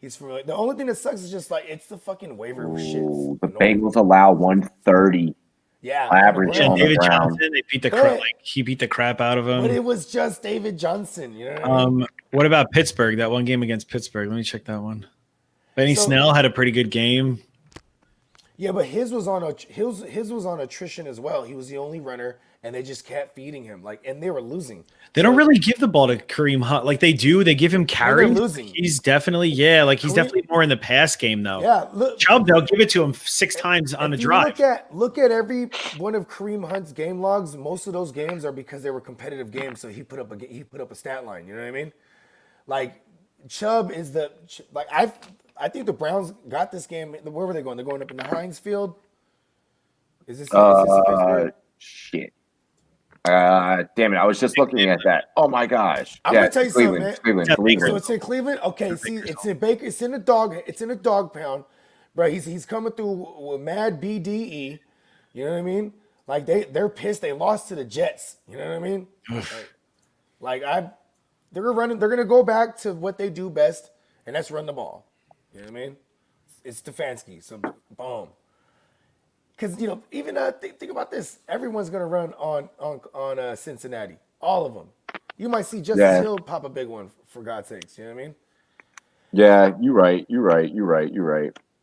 Speaker 1: He's familiar. The only thing that sucks is just like it's the fucking waiver shit.
Speaker 4: Ooh, the Bengals allow 130
Speaker 1: Yeah,
Speaker 4: average
Speaker 3: Yeah,
Speaker 4: on the
Speaker 3: David
Speaker 4: ground.
Speaker 3: Johnson, they beat the
Speaker 1: But-
Speaker 3: he beat the crap out of him.
Speaker 1: but it was just David Johnson. You know what I mean?
Speaker 3: What about Pittsburgh? That one game against Pittsburgh. Let me check that one. Benny
Speaker 1: So-
Speaker 3: Snell had a pretty good game.
Speaker 1: Yeah, but his was on attrition as well. He was the only runner, and they just kept feeding him. And they were losing.
Speaker 3: They don't really give the ball to Kareem Hunt like they do. They give him carries.
Speaker 1: losing.
Speaker 3: He's definitely he's definitely more in the pass game though.
Speaker 1: Yeah, look.
Speaker 3: Chubb, they'll give it to him 6 times on a
Speaker 1: If you
Speaker 3: drive.
Speaker 1: Look at every one of Kareem Hunt's game logs. Most of those games are because they were competitive games, so he put up a stat line. You know what I mean? Like Chubb is I think the Browns got this game. Where were they going? They're going up in the Heinz Field. Is this Pittsburgh?
Speaker 4: Shit. Damn it! I was just looking at that. Oh my gosh!
Speaker 1: I'm gonna tell you something, man.
Speaker 4: Cleveland.
Speaker 1: So it's in Cleveland. Okay, see, it's in Baker. It's in a dog pound, bro. He's coming through with mad BDE. You know what I mean? Like they're pissed. They lost to the Jets. You know what I mean? They're gonna go back to what they do best, and that's run the ball. You know what I mean? It's Stefanski. So boom. Because even think about this. Everyone's gonna run on Cincinnati. All of them. You might see Justice Hill pop a big one for God's sakes. You know what I mean?
Speaker 4: Yeah, you're right.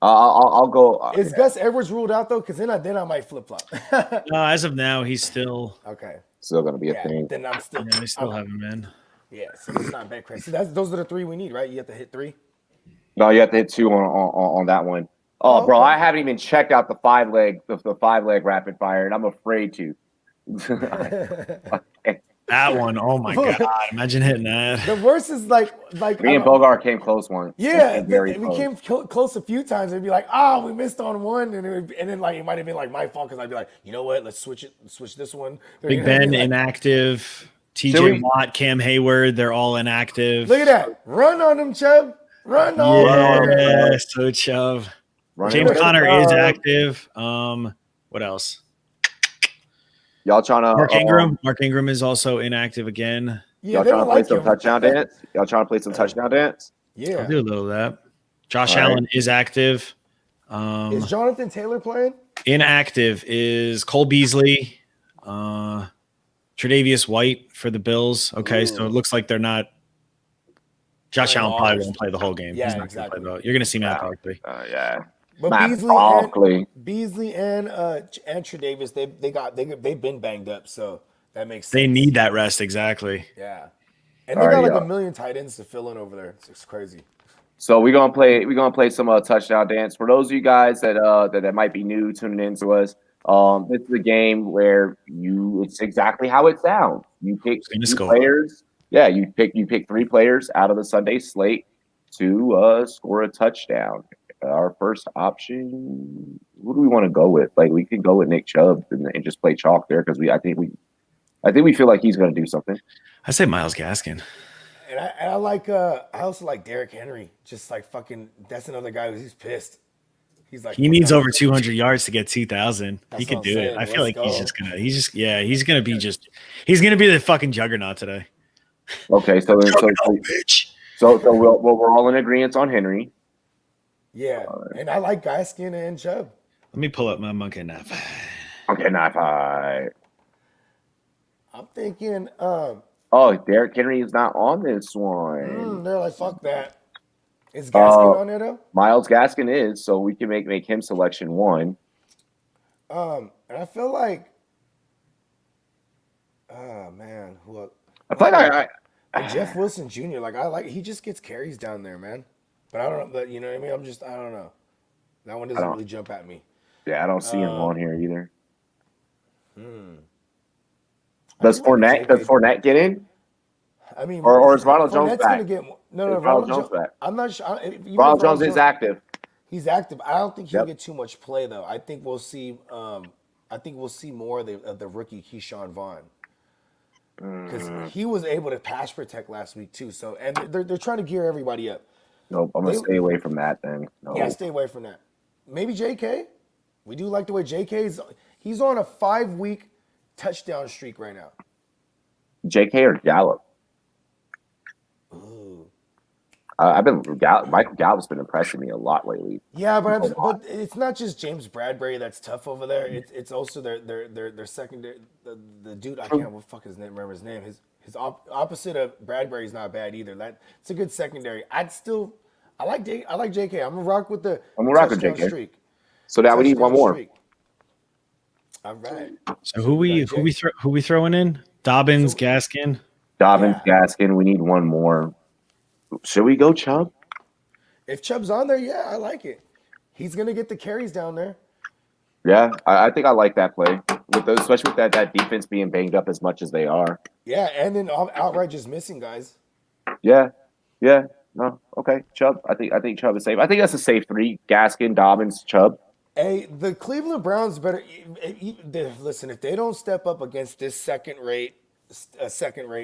Speaker 4: I'll go.
Speaker 1: Is Gus Edwards ruled out though? Because then I might flip flop.
Speaker 3: No, as of now, he's still.
Speaker 1: Okay.
Speaker 4: Still gonna be a thing.
Speaker 1: Then I'm still.
Speaker 3: Yeah, they still have him in.
Speaker 1: Yeah, so it's not bad crazy. Those are the 3 we need, right? You have to hit 3.
Speaker 4: No, you have to hit 2 on that one. Oh, bro,
Speaker 1: okay.
Speaker 4: I haven't even checked out the 5-leg rapid fire, and I'm afraid to.
Speaker 3: That one, oh my god! Imagine hitting that.
Speaker 1: The worst is like
Speaker 4: Me and Bogart came close once.
Speaker 1: Yeah,
Speaker 4: very
Speaker 1: we
Speaker 4: close.
Speaker 1: came close a few times. It'd be like, we missed on one, and then it might have been like my fault because I'd be like, you know what? Let's switch this one.
Speaker 3: Big Ben inactive. TJ Watt, Cam Hayward, they're all inactive.
Speaker 1: Look at that! Run on them, Chubb. Run on them.
Speaker 3: Yeah, so Chubb. James Conner is active. What else?
Speaker 4: Y'all trying to
Speaker 3: Mark Ingram is also inactive again.
Speaker 1: Yeah,
Speaker 4: y'all
Speaker 1: they
Speaker 4: trying
Speaker 1: don't
Speaker 4: to play
Speaker 1: like
Speaker 4: some
Speaker 1: him.
Speaker 4: touchdown dance? Y'all trying to play some touchdown dance?
Speaker 1: Yeah.
Speaker 3: I'll do a little of that. Josh
Speaker 4: All right.
Speaker 3: Allen is active.
Speaker 1: Is Jonathan Taylor playing?
Speaker 3: Inactive is Cole Beasley, Tre'Davious White for the Bills. Okay, so it looks like they're not. Josh Allen probably won't play the whole game.
Speaker 1: Yeah,
Speaker 3: He's not
Speaker 1: exactly.
Speaker 3: Gonna play you're going to see Matt Barkley.
Speaker 4: Yeah.
Speaker 1: But
Speaker 4: Matt
Speaker 1: Beasley and Tre'Davious, they've been banged up, so that makes sense.
Speaker 3: They need that rest, exactly.
Speaker 1: Yeah, and they got like a million tight ends to fill in over there. It's crazy.
Speaker 4: So we're gonna play some touchdown dance. For those of you guys that might be new tuning in to us, this is a game where it's exactly how it sounds. You pick 2 players. Yeah, you pick 3 players out of the Sunday slate to score a touchdown. Our first option, who do we want to go with? Like we can go with Nick Chubb and just play chalk there because I think we feel like he's going to do something.
Speaker 3: I say Myles Gaskin.
Speaker 1: And I also like Derrick Henry. Just like fucking, that's another guy who's pissed. He's like
Speaker 3: He needs over 200 yards to get 2,000. He could
Speaker 1: what I'm
Speaker 3: do
Speaker 1: saying.
Speaker 3: it. I feel like
Speaker 1: Let's
Speaker 3: he's
Speaker 1: go.
Speaker 3: gonna be the fucking juggernaut today.
Speaker 4: Okay, so we're all in agreement on Henry.
Speaker 1: Yeah, and I like Gaskin and Chubb.
Speaker 3: Let me pull up my monkey knife.
Speaker 4: Okay, not five.
Speaker 1: I'm thinking,
Speaker 4: Oh, Derrick Henry is not on this one.
Speaker 1: they're like, fuck that. Is Gaskin on there though?
Speaker 4: Myles Gaskin is, so we can make him selection 1.
Speaker 1: And I feel like, oh man,
Speaker 4: I feel like
Speaker 1: Jeff Wilson Jr. He just gets carries down there, man. But I don't know. But you know what I mean? I don't know. That one doesn't really jump at me.
Speaker 4: I don't see him on here either. Does Fournette get in?
Speaker 1: I mean,
Speaker 4: Or is Ronald Jones
Speaker 1: Fournette's
Speaker 4: back?
Speaker 1: gonna no,
Speaker 4: Ronald Jones back?
Speaker 1: I'm not sure.
Speaker 4: Ronald Jones is active.
Speaker 1: He's active. I don't think he'll
Speaker 4: Yep.
Speaker 1: get too much play though. I think we'll see. I think we'll see more of the rookie Keyshawn Vaughn because he was able to pass protect last week too. So and they're trying to gear everybody up.
Speaker 4: Nope, I'm gonna stay away from that then. No.
Speaker 1: Yeah, stay away from that. Maybe JK. We do like the way he's on a 5-week touchdown streak right now.
Speaker 4: JK or Gallup?
Speaker 1: Ooh.
Speaker 4: Michael Gallup's been impressing me a lot lately.
Speaker 1: Yeah, but it's not just James Bradbury that's tough over there. It's also their secondary. The dude, I can't what fuck his name. Remember his name. His opposite of Bradbury is not bad either. It's a good secondary. I like JK. I'm gonna rock with the touchdown streak.
Speaker 4: So now we need one more.
Speaker 1: Streak. All right.
Speaker 3: So who we throwing in? Dobbins, Gaskin.
Speaker 4: Gaskin. We need one more. Should we go Chubb?
Speaker 1: If Chubb's on there, yeah, I like it. He's gonna get the carries down there.
Speaker 4: Yeah, I think I like that play, especially with that defense being banged up as much as they are.
Speaker 1: Yeah, and then outright just missing guys.
Speaker 4: Yeah. No, okay, Chubb. I think Chubb is safe. I think that's a safe 3. Gaskin, Dobbins, Chubb.
Speaker 1: Hey, the Cleveland Browns better listen. If they don't step up against this second-rate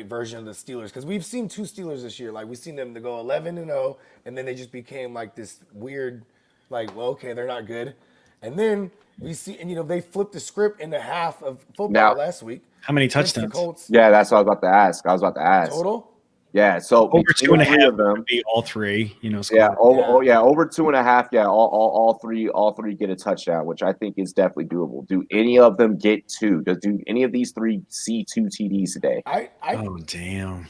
Speaker 1: version of the Steelers, because we've seen 2 Steelers this year. Like we've seen them to go 11-0, and then they just became like this weird, like, well, okay, they're not good. And then we see, and they flipped the script in the half of football last week.
Speaker 3: How many touchdowns?
Speaker 4: Yeah, that's what I was about to ask.
Speaker 1: Total?
Speaker 4: Yeah, so
Speaker 3: over 2.5 of them would be all 3.
Speaker 4: Yeah, over 2.5. Yeah, all three get a touchdown, which I think is definitely doable. Do any of them get 2? Do any of these 3 see 2 TDs today?
Speaker 3: Oh damn!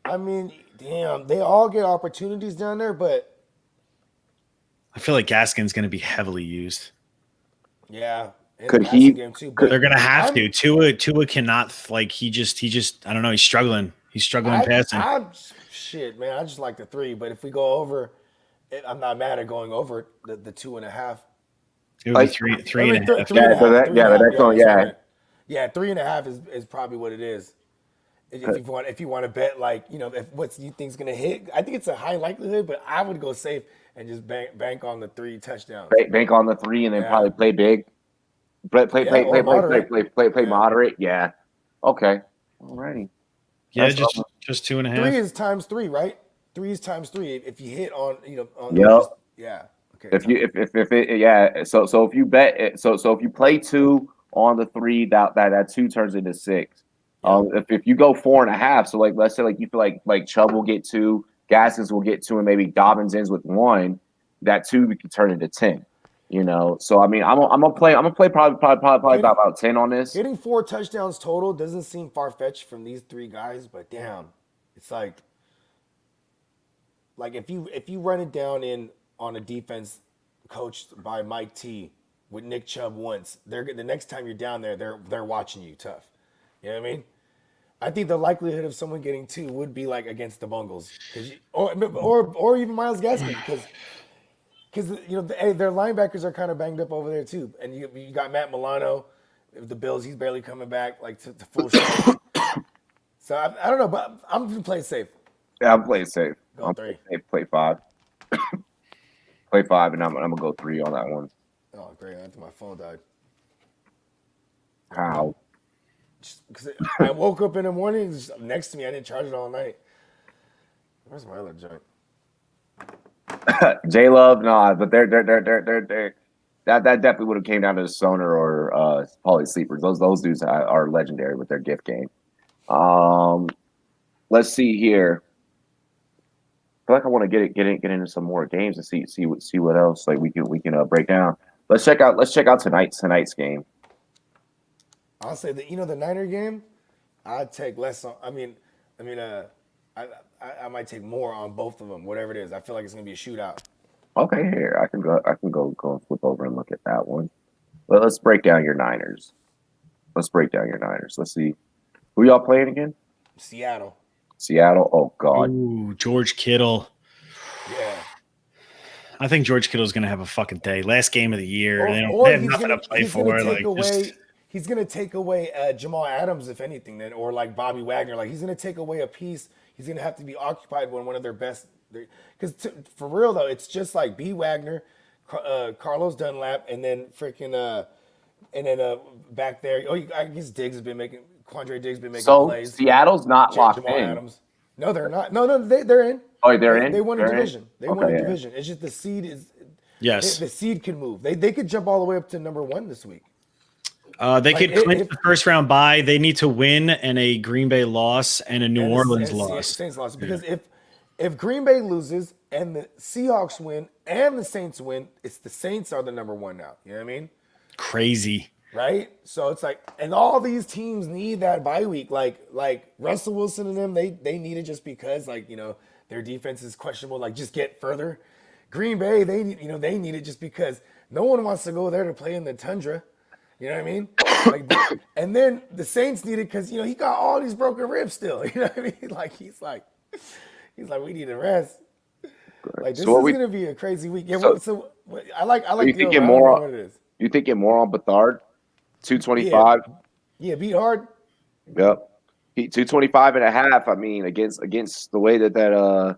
Speaker 1: I mean, damn, they all get opportunities down there, but
Speaker 3: I feel like Gaskin's going to be heavily used.
Speaker 1: Yeah.
Speaker 4: Could he?
Speaker 1: Game too,
Speaker 3: they're going to have to. Tua cannot, like, he just I don't know. He's struggling. He's struggling passing.
Speaker 1: Shit, man. I just like the 3, but if we go over, I'm not mad at going over the 2.5.
Speaker 3: It would be 3.5.
Speaker 4: The next one.
Speaker 1: Yeah, 3.5 is probably what it is. If you want to bet, like, if what you think's gonna hit, I think it's a high likelihood, but I would go safe and just bank on the 3 touchdowns.
Speaker 4: Bank on the 3 and then probably play big. Play moderate. Yeah. Okay. Alrighty.
Speaker 3: Yeah, just 2.5.
Speaker 1: 3 is times 3, right? 3 is times 3. If you hit on, yeah. Okay.
Speaker 4: So if you bet it, so if you play 2 on the 3, that 2 turns into 6. If you go 4.5, so like let's say like you feel like Chubb will get 2, Gaskins will get 2, and maybe Dobbins ends with 1, that 2 we can turn into 10. So I mean, I'm gonna play probably about 10 on this.
Speaker 1: Getting 4 touchdowns total doesn't seem far fetched from these 3 guys, but damn, it's like if you run it down on a defense coached by Mike T with Nick Chubb once, the next time you're down there, they're watching you tough. You know what I mean? I think the likelihood of someone getting 2 would be like against the Bungles, or even Myles Gaskin, because their linebackers are kind of banged up over there too, and you got Matt Milano, the Bills. He's barely coming back like to full strength. So I don't know, but I'm gonna play safe.
Speaker 4: Yeah, I'm playing safe.
Speaker 1: Go 3.
Speaker 4: Play 5. Play 5, and I'm gonna go 3 on that one.
Speaker 1: Oh great! I think my phone died.
Speaker 4: How?
Speaker 1: Because I woke up in the morning, it was next to me. I didn't charge it all night. Where's my other joint?
Speaker 4: J Love, nah, but they're that definitely would have came down to the Soner or Pauly Sleepers. Those dudes are legendary with their gift game. Let's see here. I feel like I want to get into some more games and see what else like we can break down. Let's check out tonight's game.
Speaker 1: I'll say that the Niner game, I'd take less on. I might take more on both of them, whatever it is. I feel like it's gonna be a shootout.
Speaker 4: Okay, here I can go and flip over and look at that one. But let's break down your Niners. Let's see. Who y'all playing again?
Speaker 1: Seattle.
Speaker 4: Oh God.
Speaker 3: Ooh, George Kittle.
Speaker 1: Yeah.
Speaker 3: I think George Kittle's gonna have a fucking day. Last game of the year. They have nothing to play for.
Speaker 1: He's going to take away Jamal Adams, if anything, then, or like Bobby Wagner. Like, he's going to take away a piece. He's going to have to be occupied when one of their best. Because for real, though, it's just like B. Wagner, Carlos Dunlap, and then freaking back there. I guess Quandre Diggs has been making plays.
Speaker 4: So Seattle's not locked
Speaker 1: Jamal
Speaker 4: in.
Speaker 1: Adams. No, they're not. No, they're in.
Speaker 4: Oh, they're in?
Speaker 1: They won a division. They won a division. It's just the seed is.
Speaker 3: Yes.
Speaker 1: The seed can move. They could jump all the way up to number 1 this week.
Speaker 3: They could clinch the first round bye. They need to win and a Green Bay loss and a New Orleans loss.
Speaker 1: Saints loss. Because if Green Bay loses and the Seahawks win and the Saints win, it's the Saints are the number one now. You know what I mean?
Speaker 3: Crazy.
Speaker 1: Right? So it's like, and all these teams need that bye week. Like Russell Wilson and them, they need it just because, like, you know, their defense is questionable. Like, just get further. Green Bay, they need it just because no one wants to go there to play in the tundra. You know what I mean? Like, and then the Saints need it because, you know, he got all these broken ribs still. You know what I mean? Like, he's like, we need a rest. Like, this is gonna be a crazy week. Yeah. I like
Speaker 4: you
Speaker 1: the
Speaker 4: thinking
Speaker 1: over.
Speaker 4: more?
Speaker 1: I don't know what it is.
Speaker 4: You thinking more on Bethard? 225.
Speaker 1: Yeah, beat hard.
Speaker 4: Yep. 225.5. I mean, against the way that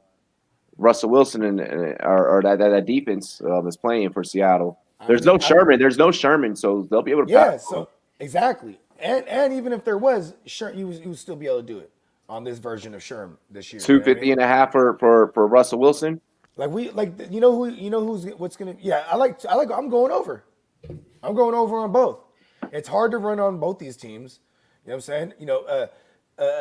Speaker 4: Russell Wilson and that defense is playing for Seattle. There's no Sherman, so they'll be able to pass.
Speaker 1: So exactly. And even if there was, you would still be able to do it on this version of Sherman this year.
Speaker 4: 250.5 for Russell Wilson.
Speaker 1: Like what's gonna I'm going over. I'm going over on both. It's hard to run on both these teams. You know what I'm saying? You know,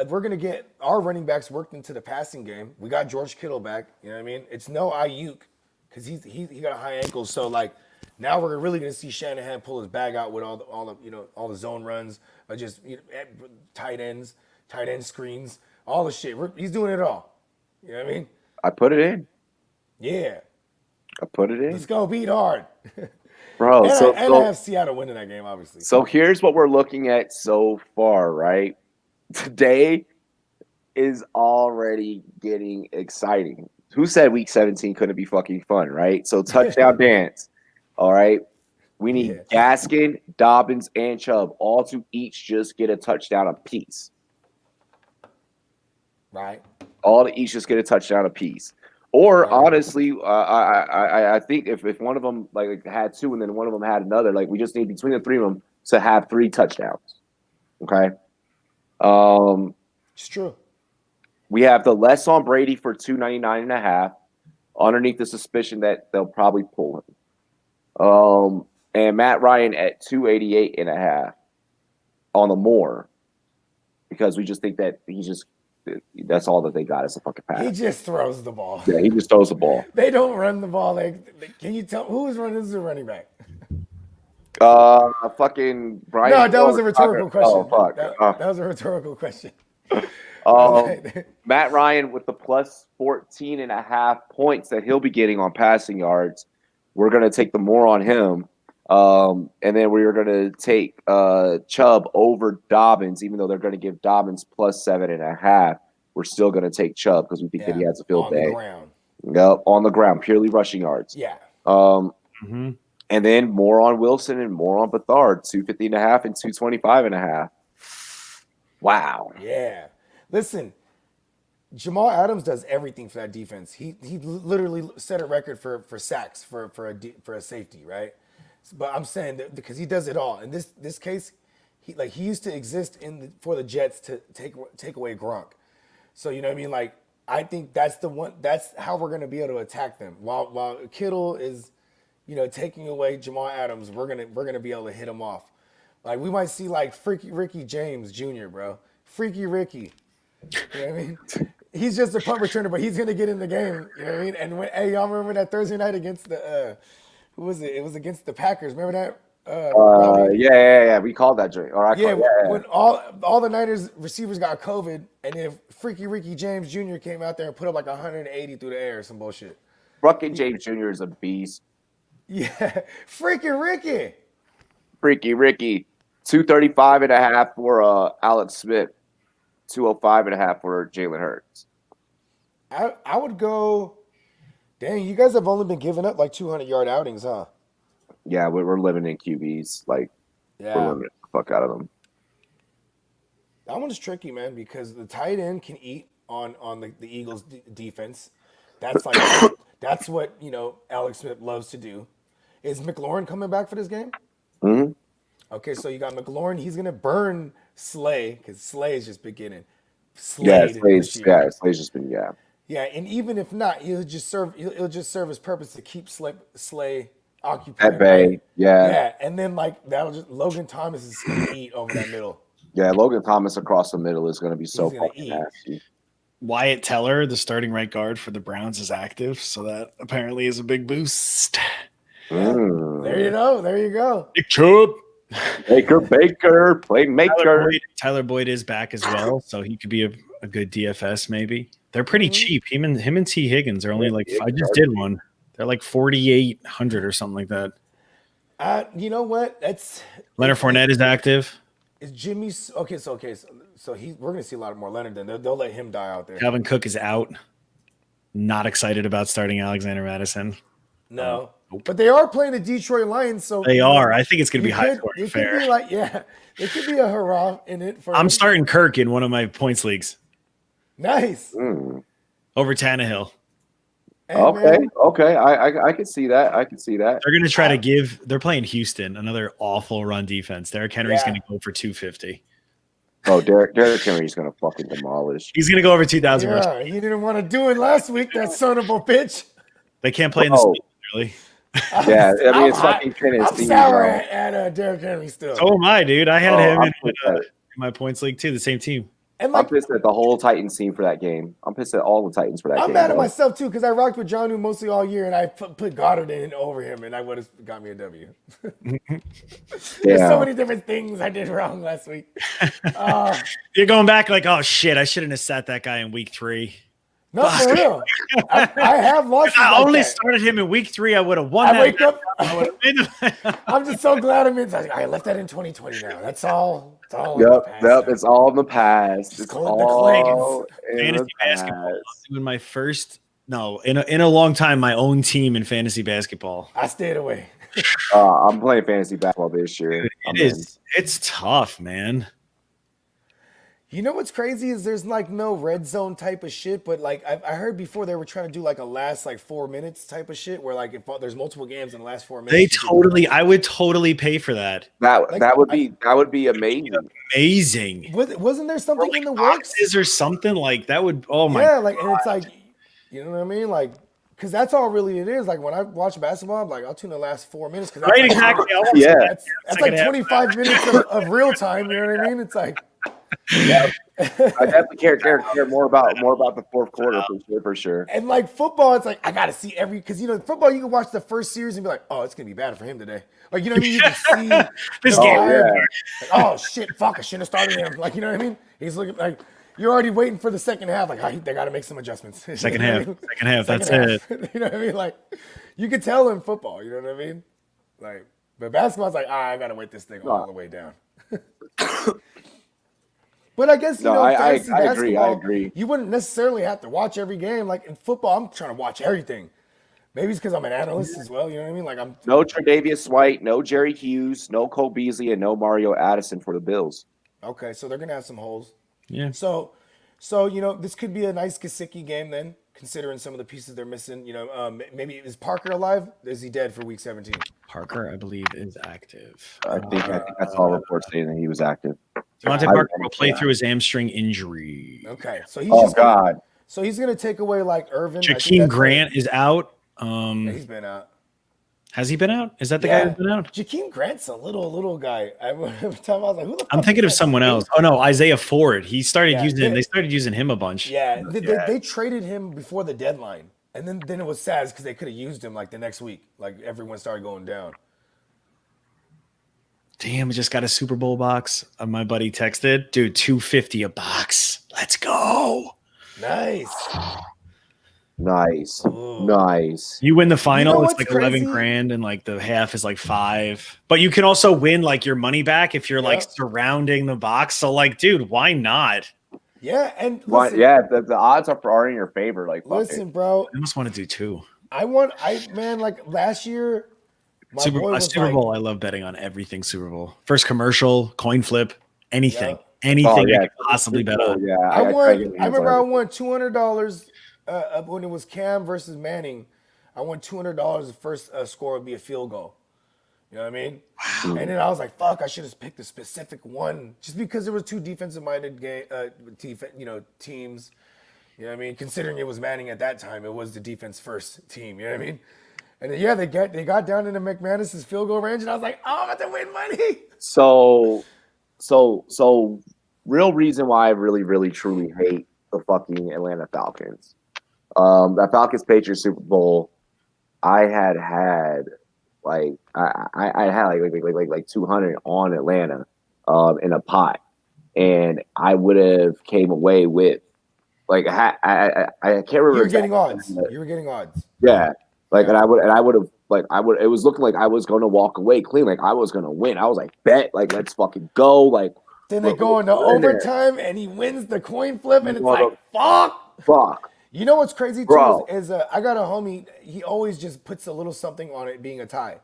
Speaker 1: we're going to get our running backs worked into the passing game. We got George Kittle back. You know what I mean? It's no Ayuk because he got a high ankle. So, like, now we're really going to see Shanahan pull his bag out with all the zone runs, tight ends, tight end screens, all the shit. He's doing it all. You know what I mean?
Speaker 4: I put it in.
Speaker 1: Yeah.
Speaker 4: I put it in.
Speaker 1: Let's go beat hard.
Speaker 4: Bro,
Speaker 1: I have Seattle winning that game, obviously.
Speaker 4: So here's what we're looking at so far, right? Today is already getting exciting. Who said week 17 couldn't be fucking fun, right? So touchdown dance. All right. We need Gaskin, Dobbins, and Chubb all to each just get a touchdown apiece.
Speaker 1: Right.
Speaker 4: All to each just get a touchdown apiece. Or honestly, I think if one of them like had two and then one of them had another, like we just need between the three of them to have 3 touchdowns. Okay.
Speaker 1: It's true.
Speaker 4: We have the less on Brady for 299.5, underneath the suspicion that they'll probably pull him. And Matt Ryan at 288.5 on the more, because we just think that that's all that they got is a fucking pass.
Speaker 1: He just throws the ball.
Speaker 4: Yeah, he just throws the ball.
Speaker 1: They don't run the ball. Can you tell who's running the running back?
Speaker 4: Fucking Brian.
Speaker 1: No, that was a rhetorical question.
Speaker 4: Oh, fuck.
Speaker 1: That was a rhetorical question.
Speaker 4: Matt Ryan with the plus 14.5 points that he'll be getting on passing yards. We're going to take the more on him. And then we're going to take Chubb over Dobbins, even though they're going to give Dobbins plus 7.5. We're still going to take Chubb because we think that he has a field day. On the ground, purely rushing yards.
Speaker 1: Yeah.
Speaker 4: And then more on Wilson and more on Bethard, 250.5 and 225.5. Wow.
Speaker 1: Yeah. Listen, Jamal Adams does everything for that defense. He literally set a record for sacks for a safety, right? But I'm saying that because he does it all. In this case, he used to exist for the Jets to take away Gronk. So you know what I mean? Like, I think that's how we're gonna be able to attack them. While Kittle is, you know, taking away Jamal Adams, we're gonna be able to hit him off. Like, we might see like Freaky Ricky James Jr., bro. Freaky Ricky. You know what I mean? He's just a punt returner, but he's gonna get in the game. You know what I mean? And y'all remember that Thursday night against the who was it? It was against the Packers. Remember that?
Speaker 4: Yeah. We called that joint.
Speaker 1: When all the Niners receivers got COVID, and then Freaky Ricky James Jr. came out there and put up like 180 through the air or some bullshit.
Speaker 4: Fucking James Jr. is a beast.
Speaker 1: Yeah, Freaky Ricky.
Speaker 4: 235.5 for Alex Smith. 205.5 for Jalen Hurts.
Speaker 1: I would go. Dang, you guys have only been giving up like 200-yard outings, huh?
Speaker 4: Yeah, we're living in QBs. Like, we're limiting the fuck out of them.
Speaker 1: That one is tricky, man, because the tight end can eat on the Eagles' defense. That's like that's what, you know, Alex Smith loves to do. Is McLaurin coming back for this game?
Speaker 4: Mm-hmm.
Speaker 1: Okay, so you got McLaurin. He's gonna burn Slay because Slay is just beginning. Slay's
Speaker 4: just been
Speaker 1: Yeah, and even if not, he'll just serve his purpose to keep Slay occupied.
Speaker 4: At bay,
Speaker 1: yeah, and then like Logan Thomas is gonna eat over that middle.
Speaker 4: Yeah, Logan Thomas across the middle is gonna be so fucking nasty.
Speaker 3: Wyatt Teller, the starting right guard for the Browns, is active, so that apparently is a big boost.
Speaker 1: There you go.
Speaker 3: Nick Chubb.
Speaker 4: Baker, playmaker.
Speaker 3: Tyler Boyd is back as well, so he could be a good DFS maybe. They're pretty cheap. Him and T. Higgins are only like I just did one. They're like 4,800 or something like that.
Speaker 1: You know what? That's
Speaker 3: Leonard Fournette is active.
Speaker 1: Is Jimmy's okay? So we're gonna see a lot more Leonard. Then they'll let him die out there.
Speaker 3: Calvin Cook is out. Not excited about starting Alexander Madison.
Speaker 1: No, but they are playing the Detroit Lions, so
Speaker 3: they are. I think it's gonna be high scoring.
Speaker 1: It could be like it could be a hurrah in it for.
Speaker 3: I'm starting Kirk in one of my points leagues.
Speaker 1: Nice
Speaker 3: over Tannehill.
Speaker 4: Okay. I can see that.
Speaker 3: They're going to try to give – they're playing Houston, another awful run defense. Derrick Henry's going to go for 250.
Speaker 4: Oh, Derrick Henry's going to fucking demolish.
Speaker 3: He's going to go over 2,000.
Speaker 1: Yeah, he didn't want to do it last week, that son of a bitch.
Speaker 3: They can't play in the season, really.
Speaker 4: Yeah, I mean, it's fucking tennis.
Speaker 1: I'm sour at Derrick Henry still.
Speaker 3: So am I, dude. I had him in my points league, too, the same team.
Speaker 1: And
Speaker 4: I'm pissed at the whole Titans team for that game. I'm pissed at all the Titans for that game.
Speaker 1: I'm mad at myself, too, because I rocked with Jonnu mostly all year, and I put Goddard in over him, and I would have got me a W. There's so many different things I did wrong last week.
Speaker 3: You're going back like, oh, shit, I shouldn't have sat that guy in week 3.
Speaker 1: No, for real. I have lost.
Speaker 3: If I only started him in week 3, I would have won.
Speaker 1: I'm just so glad I left that in 2020 now. That's all.
Speaker 4: Yep. It's all in the past. It's all in
Speaker 3: fantasy basketball. Doing my first, in a long time, my own team in fantasy basketball.
Speaker 1: I stayed away.
Speaker 4: I'm playing fantasy basketball this year.
Speaker 3: It's tough, man.
Speaker 1: You know what's crazy is there's like no red zone type of shit, but like I heard before they were trying to do like a last like 4 minutes type of shit where like if there's multiple games in the last 4 minutes.
Speaker 3: I would totally pay for that.
Speaker 4: That would be amazing.
Speaker 3: Amazing.
Speaker 1: Wasn't there something
Speaker 3: like
Speaker 1: in the works?
Speaker 3: Or something like that would
Speaker 1: and it's like, you know what I mean? Like, because that's all really it is. Like when I watch basketball, I'm like, I'll tune the last 4 minutes.
Speaker 3: Right, exactly.
Speaker 1: That's like 25 minutes of real time. You know what I mean? It's like.
Speaker 4: Yeah, I definitely care more about the fourth quarter for sure.
Speaker 1: And like football, it's like I gotta see because football you can watch the first series and be like, oh, it's gonna be bad for him today. Like you know what I mean? You can see
Speaker 3: this game.
Speaker 1: Like, oh shit, fuck! I shouldn't have started him. Like you know what I mean? He's looking like you're already waiting for the second half. Like they gotta make some adjustments.
Speaker 3: Second half. That's it.
Speaker 1: You know what I mean? Like you can tell in football. You know what I mean? Like but basketball's like I gotta wait this thing all the way down. But I guess,
Speaker 4: I agree.
Speaker 1: You wouldn't necessarily have to watch every game. Like in football, I'm trying to watch everything. Maybe it's because I'm an analyst as well. You know what I mean? Like
Speaker 4: no Tre'Davious White, no Jerry Hughes, no Cole Beasley, and no Mario Addison for the Bills.
Speaker 1: Okay, so they're gonna have some holes.
Speaker 3: Yeah.
Speaker 1: So this could be a nice Gesicki game then, considering some of the pieces they're missing. Maybe is Parker alive? Is he dead for week 17?
Speaker 3: Parker, I believe, is active.
Speaker 4: I think that's all reports saying that he was active.
Speaker 3: Devontae Parker will play through his hamstring injury.
Speaker 1: Okay, so he's gonna take away like Irvin.
Speaker 3: Jakeem Grant is out.
Speaker 1: He's been out.
Speaker 3: Has he been out? Is that the guy who's been out?
Speaker 1: Jakeem Grant's a little guy. Every time I was like, who the fuck
Speaker 3: I'm thinking of someone else. Oh no, Isaiah Ford. He started using. They started using him a bunch.
Speaker 1: Yeah, they traded him before the deadline, and then it was sad because they could have used him like the next week. Like everyone started going down.
Speaker 3: Damn, I just got a Super Bowl box. My buddy texted, dude, $250 a box. Let's go.
Speaker 1: Nice.
Speaker 3: You win the final, it's like
Speaker 1: crazy?
Speaker 3: 11 grand, and like the half is like 5. But you can also win like your money back if you're like surrounding the box. So like, dude, why not?
Speaker 1: Yeah, and
Speaker 4: listen, the odds are in your favor. Like,
Speaker 1: listen, bro,
Speaker 3: I almost want to do 2.
Speaker 1: Like last year.
Speaker 3: Super Bowl, I love betting on everything Super Bowl. First commercial, coin flip, anything. Anything I could possibly bet on.
Speaker 1: Yeah, I remember I won $200 when it was Cam versus Manning. I won $200. The first score would be a field goal. You know what I mean? Wow. And then I was like, fuck, I should have picked a specific one just because there were 2 defensive-minded teams. You know what I mean? Considering it was Manning at that time, it was the defense first team. You know what I mean? And then, they got down into McManus's field goal range, and I was like, oh, I'm about to win money.
Speaker 4: So real reason why I really, really, truly hate the fucking Atlanta Falcons. That Falcons Patriots Super Bowl, I had like I had like 200 on Atlanta in a pot, and I would have came away with like I can't remember.
Speaker 1: You were getting odds. You were getting odds.
Speaker 4: Yeah, like and I would have like it was looking like I was going to walk away clean, like I was going to win. I was like, bet, like let's fucking go, like.
Speaker 1: Then they go into overtime and he wins the coin flip, and it's like, fuck. You know what's crazy too
Speaker 4: Bro.
Speaker 1: is I got a homie. He always just puts a little something on it being a tie.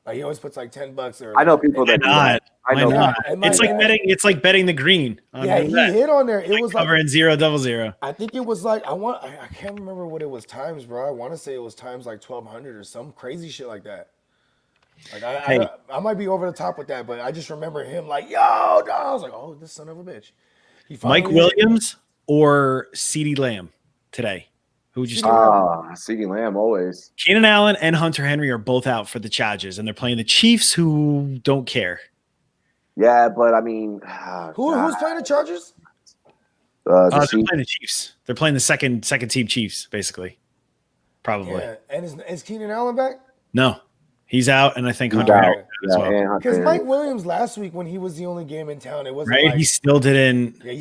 Speaker 1: Like he always puts like $10 or.
Speaker 4: I know people that do that. I know.
Speaker 3: Not? It's like betting. It's like betting the green.
Speaker 1: Yeah, he hit on there. It was like
Speaker 3: covering 0-0.
Speaker 1: I think it was like I can't remember what it was times, bro. I want to say it was times like 1,200 or some crazy shit like that. Like I might be over the top with that, but I just remember him like, yo, dog. I was like, oh, this son of a bitch.
Speaker 3: Mike Williams or CeeDee Lamb today? Who would you start?
Speaker 4: CeeDee Lamb always.
Speaker 3: Keenan Allen and Hunter Henry are both out for the Chargers, and they're playing the Chiefs, who don't care.
Speaker 4: Yeah, but I mean,
Speaker 1: who's playing the Chargers?
Speaker 3: They're playing the Chiefs. They're playing the second team Chiefs, basically. Probably.
Speaker 1: Yeah. And is Keenan Allen back?
Speaker 3: No. He's out, and I think Hunter Henry as well.
Speaker 1: Because Mike Williams last week, when he was the only game in town, it wasn't
Speaker 3: right.
Speaker 1: Like,
Speaker 3: he still didn't.
Speaker 1: Yeah,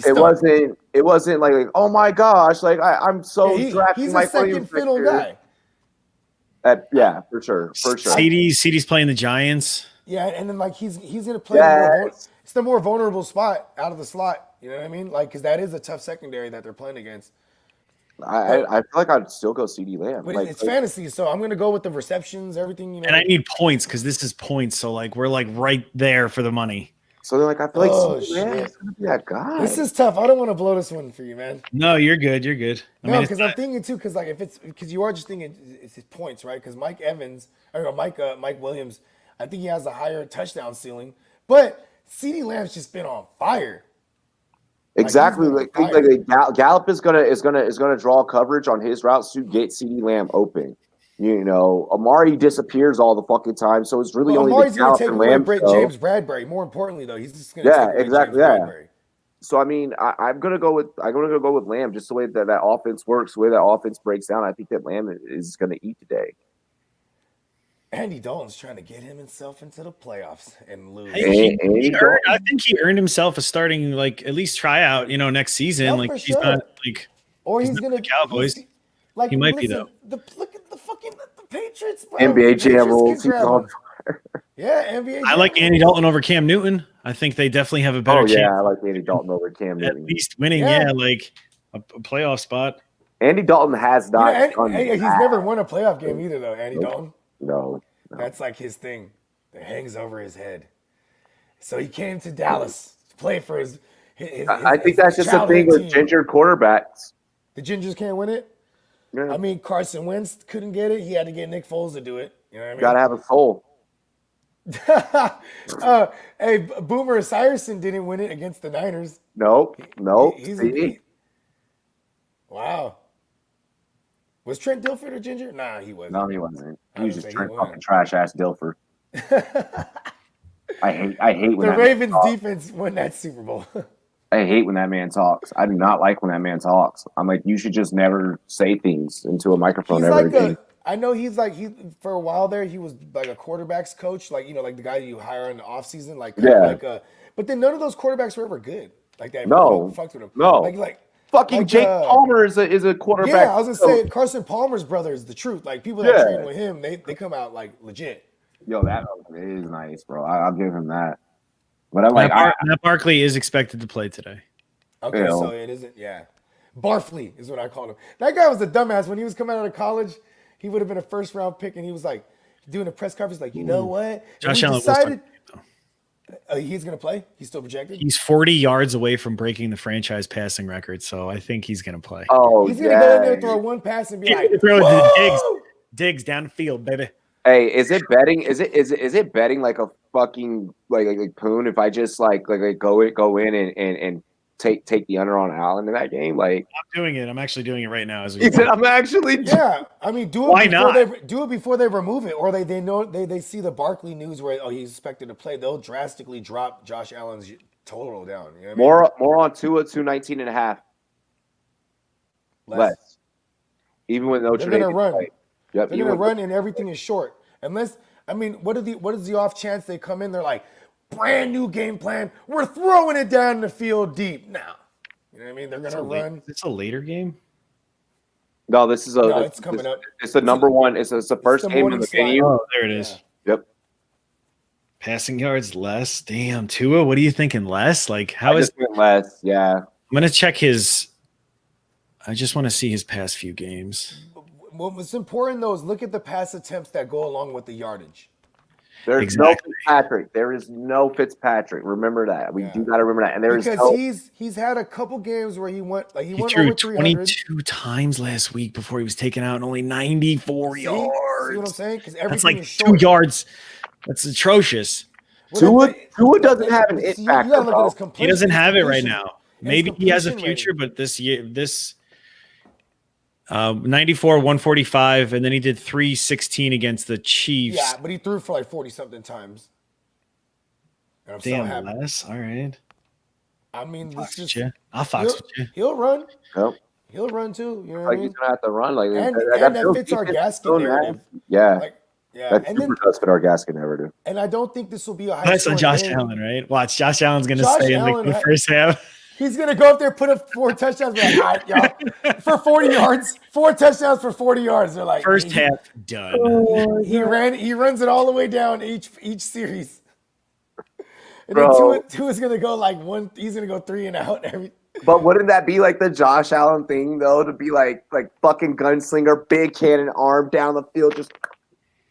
Speaker 4: it wasn't like oh my gosh, like I'm so drafting
Speaker 1: he's
Speaker 4: Mike
Speaker 1: a second
Speaker 4: Williams
Speaker 1: fiddle guy.
Speaker 4: Yeah, for sure.
Speaker 3: CeeDee's playing the Giants.
Speaker 1: Yeah, and then like he's gonna play. It's the more vulnerable spot out of the slot. You know what I mean? Like because that is a tough secondary that they're playing against.
Speaker 4: I feel like I'd still go CeeDee Lamb.
Speaker 1: But it's fantasy, so I'm gonna go with the receptions, everything. You know.
Speaker 3: And I need points because this is points, so like we're like right there for the money.
Speaker 4: So they're like, I feel like CeeDee Lamb is gonna be that guy.
Speaker 1: This is tough. I don't want to blow this one for you, man.
Speaker 3: No, you're good. You're good.
Speaker 1: No, because I'm thinking too, because like if it's because you are just thinking it's his points, right? Because Mike Williams, I think he has a higher touchdown ceiling, but CeeDee Lamb's just been on fire.
Speaker 4: Exactly. Like Gallup is gonna draw coverage on his routes to get CeeDee Lamb open. You know, Amari disappears all the fucking time, so it's really only
Speaker 1: Amari's
Speaker 4: the Gallup
Speaker 1: gonna
Speaker 4: and Lamb
Speaker 1: take James Bradbury. More importantly, though, he's just gonna take
Speaker 4: exactly
Speaker 1: James Bradbury.
Speaker 4: So I mean, I'm gonna go with Lamb just the way that offense works, the way that offense breaks down. I think that Lamb is gonna eat today.
Speaker 1: Andy Dalton's trying to get himself into the playoffs and lose.
Speaker 3: I think he earned himself a starting, like at least tryout. You know, next season.
Speaker 1: No,
Speaker 3: like
Speaker 1: for
Speaker 3: he's
Speaker 1: sure.
Speaker 3: not like,
Speaker 1: or he's gonna
Speaker 3: Cowboys.
Speaker 1: Like
Speaker 3: he might be though.
Speaker 1: Look at the Patriots. Bro.
Speaker 4: NBA Jam rules.
Speaker 1: Yeah, NBA.
Speaker 3: I like Andy Dalton over Cam Newton. I think they definitely have a better chance.
Speaker 4: I like Andy Dalton over Cam Newton.
Speaker 3: At least winning, like a playoff spot.
Speaker 4: Andy Dalton has not.
Speaker 1: He's never won a playoff game either, though. Andy Dalton.
Speaker 4: No.
Speaker 1: That's like his thing that hangs over his head. So he came to Dallas to play for his
Speaker 4: I think that's just a thing with ginger quarterbacks.
Speaker 1: The Gingers can't win it? Yeah. I mean, Carson Wentz couldn't get it. He had to get Nick Foles to do it. You know what I mean?
Speaker 4: Got to have a soul.
Speaker 1: Hey, Boomer Esiason didn't win it against the Niners.
Speaker 4: Nope.
Speaker 1: Wow. Was Trent Dilfer a ginger? Nah, he wasn't.
Speaker 4: No, he wasn't. He was just Trent fucking trash ass Dilfer. I hate when
Speaker 1: the Ravens defense won that Super Bowl.
Speaker 4: I hate when that man talks. I do not like when that man talks. I'm like, you should just never say things into a microphone ever again.
Speaker 1: I know he for a while there he was like a quarterbacks coach, like like the guy you hire in the offseason, but then none of those quarterbacks were ever good. Like that.
Speaker 4: No.
Speaker 1: Fucked with him.
Speaker 4: No.
Speaker 1: Like
Speaker 4: fucking Jake Palmer is a quarterback.
Speaker 1: Yeah, I was gonna say Carson Palmer's brother is the truth. Like people that train with him, they come out like legit.
Speaker 4: Yo, that is nice, bro. I'll give him that. But I'm
Speaker 3: Matt Barkley is expected to play today.
Speaker 1: Okay, so it isn't. Yeah, Barfley is what I called him. That guy was a dumbass when he was coming out of college. He would have been a first round pick, and he was like doing a press conference, like, you know what?
Speaker 3: Josh Allen decided
Speaker 1: he's gonna play. He's still projected.
Speaker 3: He's 40 yards away from breaking the franchise passing record, so I think he's gonna play.
Speaker 4: Oh,
Speaker 1: he's gonna go in there, throw one pass, and be like,
Speaker 3: throw it digs down the field, baby.
Speaker 4: Hey, is it betting? Is it betting like a fucking like poon if I just like go in and take the under on Allen in that game? Like
Speaker 3: I'm doing it. I'm actually doing it right now.
Speaker 4: He said, I'm actually.
Speaker 1: Yeah, I mean, do it before they remove it, or they know they see the Barkley news where he's expected to play. They'll drastically drop Josh Allen's total down. You know what I mean?
Speaker 4: More on Tua 219.5. Less. Even with no
Speaker 1: They're
Speaker 4: trade.
Speaker 1: gonna run.
Speaker 4: Yep.
Speaker 1: They're gonna run, and everything is short. Unless, I mean, what is the off chance they come in? They're like, brand new game plan. We're throwing it down the field deep now. You know what I mean? They're gonna run.
Speaker 3: It's a later game.
Speaker 4: No, this is
Speaker 1: it's coming up.
Speaker 4: It's the number one. It's the first game in the venue.
Speaker 3: Oh, there it is.
Speaker 4: Yeah. Yep.
Speaker 3: Passing yards less. Damn, Tua. What are you thinking? Less? Like how is
Speaker 4: less? Yeah.
Speaker 3: I'm gonna check his. I just want to see his past few games.
Speaker 1: What's important though is look at the pass attempts that go along with the yardage.
Speaker 4: There's no Fitzpatrick. There is no Fitzpatrick. Remember that. We do got to remember that. And there's
Speaker 1: because he's had a couple games where he went
Speaker 3: threw
Speaker 1: over
Speaker 3: 22 times last week before he was taken out, and only 94 yards.
Speaker 1: See what I'm saying? Because everything
Speaker 3: that's like
Speaker 1: is short.
Speaker 3: 2 yards. That's atrocious.
Speaker 4: Tua doesn't have an it factor.
Speaker 3: He doesn't have it right now. Maybe he has a future, but this year, 94, 145, and then he did 316 against the Chiefs.
Speaker 1: Yeah, but he threw for like 40-something times. And I'm
Speaker 3: Damn,
Speaker 1: so happy.
Speaker 3: less. All right.
Speaker 1: I mean,
Speaker 3: Fox with you. I'll fox with you.
Speaker 1: He'll run.
Speaker 4: Yep.
Speaker 1: He'll run too. You know what I
Speaker 4: Like
Speaker 1: mean?
Speaker 4: he's gonna have to run. Like
Speaker 1: and that fits our gasket narrative.
Speaker 4: Yeah.
Speaker 1: Yeah,
Speaker 4: That
Speaker 1: and
Speaker 4: super does fit our gasket narrative.
Speaker 1: And I don't think this will be a high.
Speaker 3: That's on Josh
Speaker 1: game.
Speaker 3: Allen, right? Watch, Josh Allen's gonna stay in like the first half.
Speaker 1: He's gonna go up there, put up 4 touchdowns, like, all right, y'all, for 40 yards, 4 touchdowns for 40 yards. They're like
Speaker 3: first half done.
Speaker 1: He runs it all the way down each series. And then Tua's gonna go like one. He's gonna go 3 and out.
Speaker 4: But wouldn't that be like the Josh Allen thing though? To be like fucking gunslinger, big cannon arm down the field,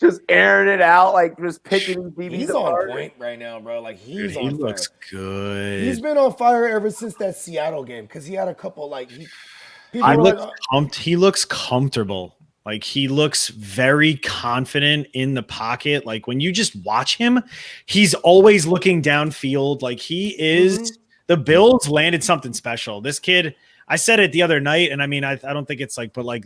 Speaker 4: just airing it out, like just picking DBs
Speaker 1: He's
Speaker 4: apart.
Speaker 1: on point right now, bro. Like
Speaker 3: Dude, he looks good.
Speaker 1: He's been on fire ever since that Seattle game because he had a couple like
Speaker 3: he looks comfortable. Like he looks very confident in the pocket. Like when you just watch him, he's always looking downfield. Like he is. The Bills landed something special. This kid, I said it the other night, and I mean, I don't think it's like, but like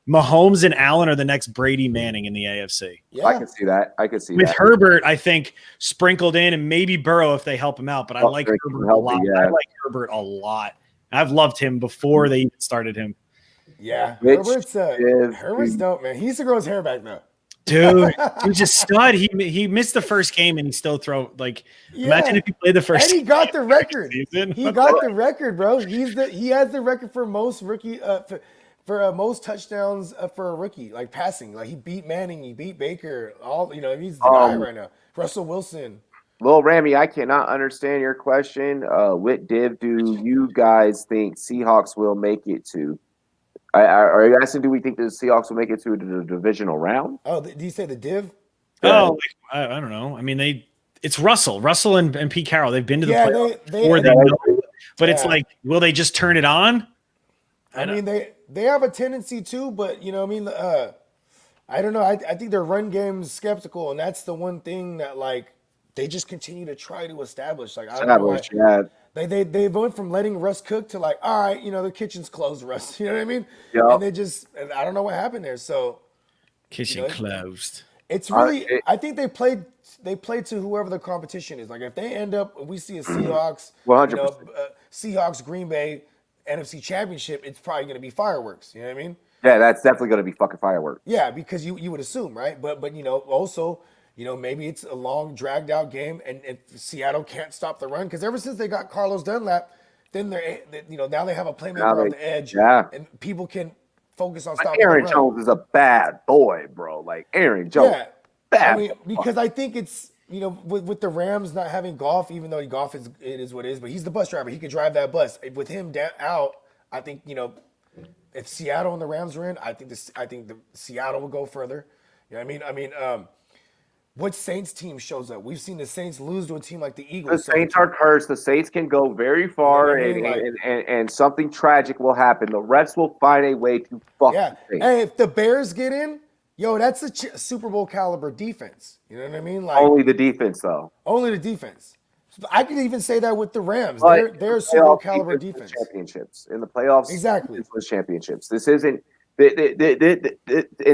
Speaker 3: Mahomes and Allen are the next Brady Manning in the AFC.
Speaker 4: Yeah. I can see that.
Speaker 3: With Herbert, I think sprinkled in, and maybe Burrow if they help him out. But I like Herbert a lot.
Speaker 4: Yeah.
Speaker 3: I like Herbert a lot. I've loved him before they even started him.
Speaker 1: Yeah, Herbert's dope, man. He used to grow his hair back though.
Speaker 3: Dude, he's a stud. He missed the first game and he still imagine if he played the first.
Speaker 1: And he got the record.
Speaker 3: Season.
Speaker 1: He got the record, bro. He has the record for most rookie for most touchdowns for a rookie, like passing. Like he beat Manning, he beat Baker. He's the guy right now. Russell Wilson.
Speaker 4: Lil Ramy, I cannot understand your question. What div do you guys think Seahawks will make it to? Are you asking, do we think the Seahawks will make it to the divisional round?
Speaker 1: Oh, do you say the div?
Speaker 3: Oh, I don't know. I mean, it's Russell and Pete Carroll. They've been to the playoffs before they know. But it's like, will they just turn it on?
Speaker 1: I mean, they have a tendency to, but you know, what I mean, I don't know. I think their run game's skeptical, and that's the one thing that like they just continue to try to establish. Like I don't know.
Speaker 4: Yeah.
Speaker 1: They went from letting Russ cook to like, all right, the kitchen's closed, Russ. You know what I mean?
Speaker 4: Yeah.
Speaker 1: And I don't know what happened there. So
Speaker 3: kitchen closed.
Speaker 1: It's really, I think they played to whoever the competition is. Like if they end up, we see a Seahawks,
Speaker 4: 100%.
Speaker 1: Seahawks Green Bay NFC Championship, it's probably going to be fireworks. You know what I mean?
Speaker 4: Yeah, that's definitely going to be fucking fireworks.
Speaker 1: Yeah, because you would assume, right? But also. Maybe it's a long, dragged out game, and Seattle can't stop the run because ever since they got Carlos Dunlap, then now they have a playmaker on the edge, and people can focus on stopping.
Speaker 4: Aaron Jones is a bad boy, bro. Like Aaron Jones, bad.
Speaker 1: I mean, because I think it's with the Rams not having Goff, even though Goff it is what it is, but he's the bus driver. He could drive that bus. With him out, I think if Seattle and the Rams are in, I think the Seattle will go further. You know what I mean? What Saints team shows up? We've seen the Saints lose to a team like the Eagles.
Speaker 4: The Saints are cursed. The Saints can go very far, and something tragic will happen. The refs will find a way to fuck.
Speaker 1: Yeah. Hey, if the Bears get in, that's a Super Bowl caliber defense. You know what I mean? Like
Speaker 4: only the defense, though.
Speaker 1: Only the defense. I could even say that with the Rams. They're a Super Bowl caliber defense.
Speaker 4: Championships in the playoffs.
Speaker 1: Exactly.
Speaker 4: Championships. This isn't. In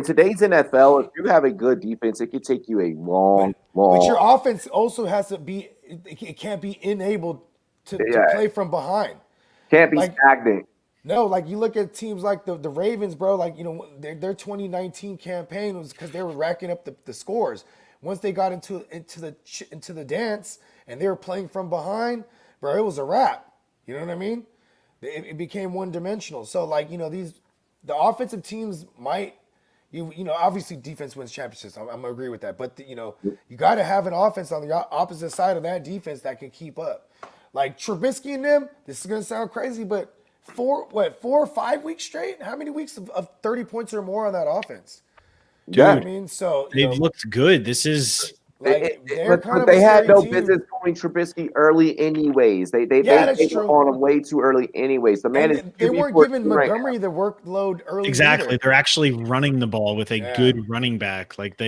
Speaker 4: today's NFL, if you have a good defense, it can take you a long.
Speaker 1: But your offense also has to be. It can't be enabled to play from behind.
Speaker 4: Can't be stagnant.
Speaker 1: No, like you look at teams like the Ravens, bro. Like their 2019 campaign was because they were racking up the scores. Once they got into the dance and they were playing from behind, bro, it was a wrap. You know what I mean? It became one dimensional. So like the offensive teams might obviously defense wins championships. I'm gonna agree with that. But you got to have an offense on the opposite side of that defense that can keep up. Like Trubisky and them. This is gonna sound crazy, but 4 or 5 weeks straight? How many weeks of 30 points or more on that offense? You know what I mean? So
Speaker 3: they've looked good. This is
Speaker 1: like
Speaker 4: but they had no business going Trubisky early anyways. They were on him way too early anyways. The man
Speaker 1: they weren't giving Montgomery the workload early.
Speaker 3: Exactly.
Speaker 1: Either.
Speaker 3: They're actually running the ball with a good running back. Like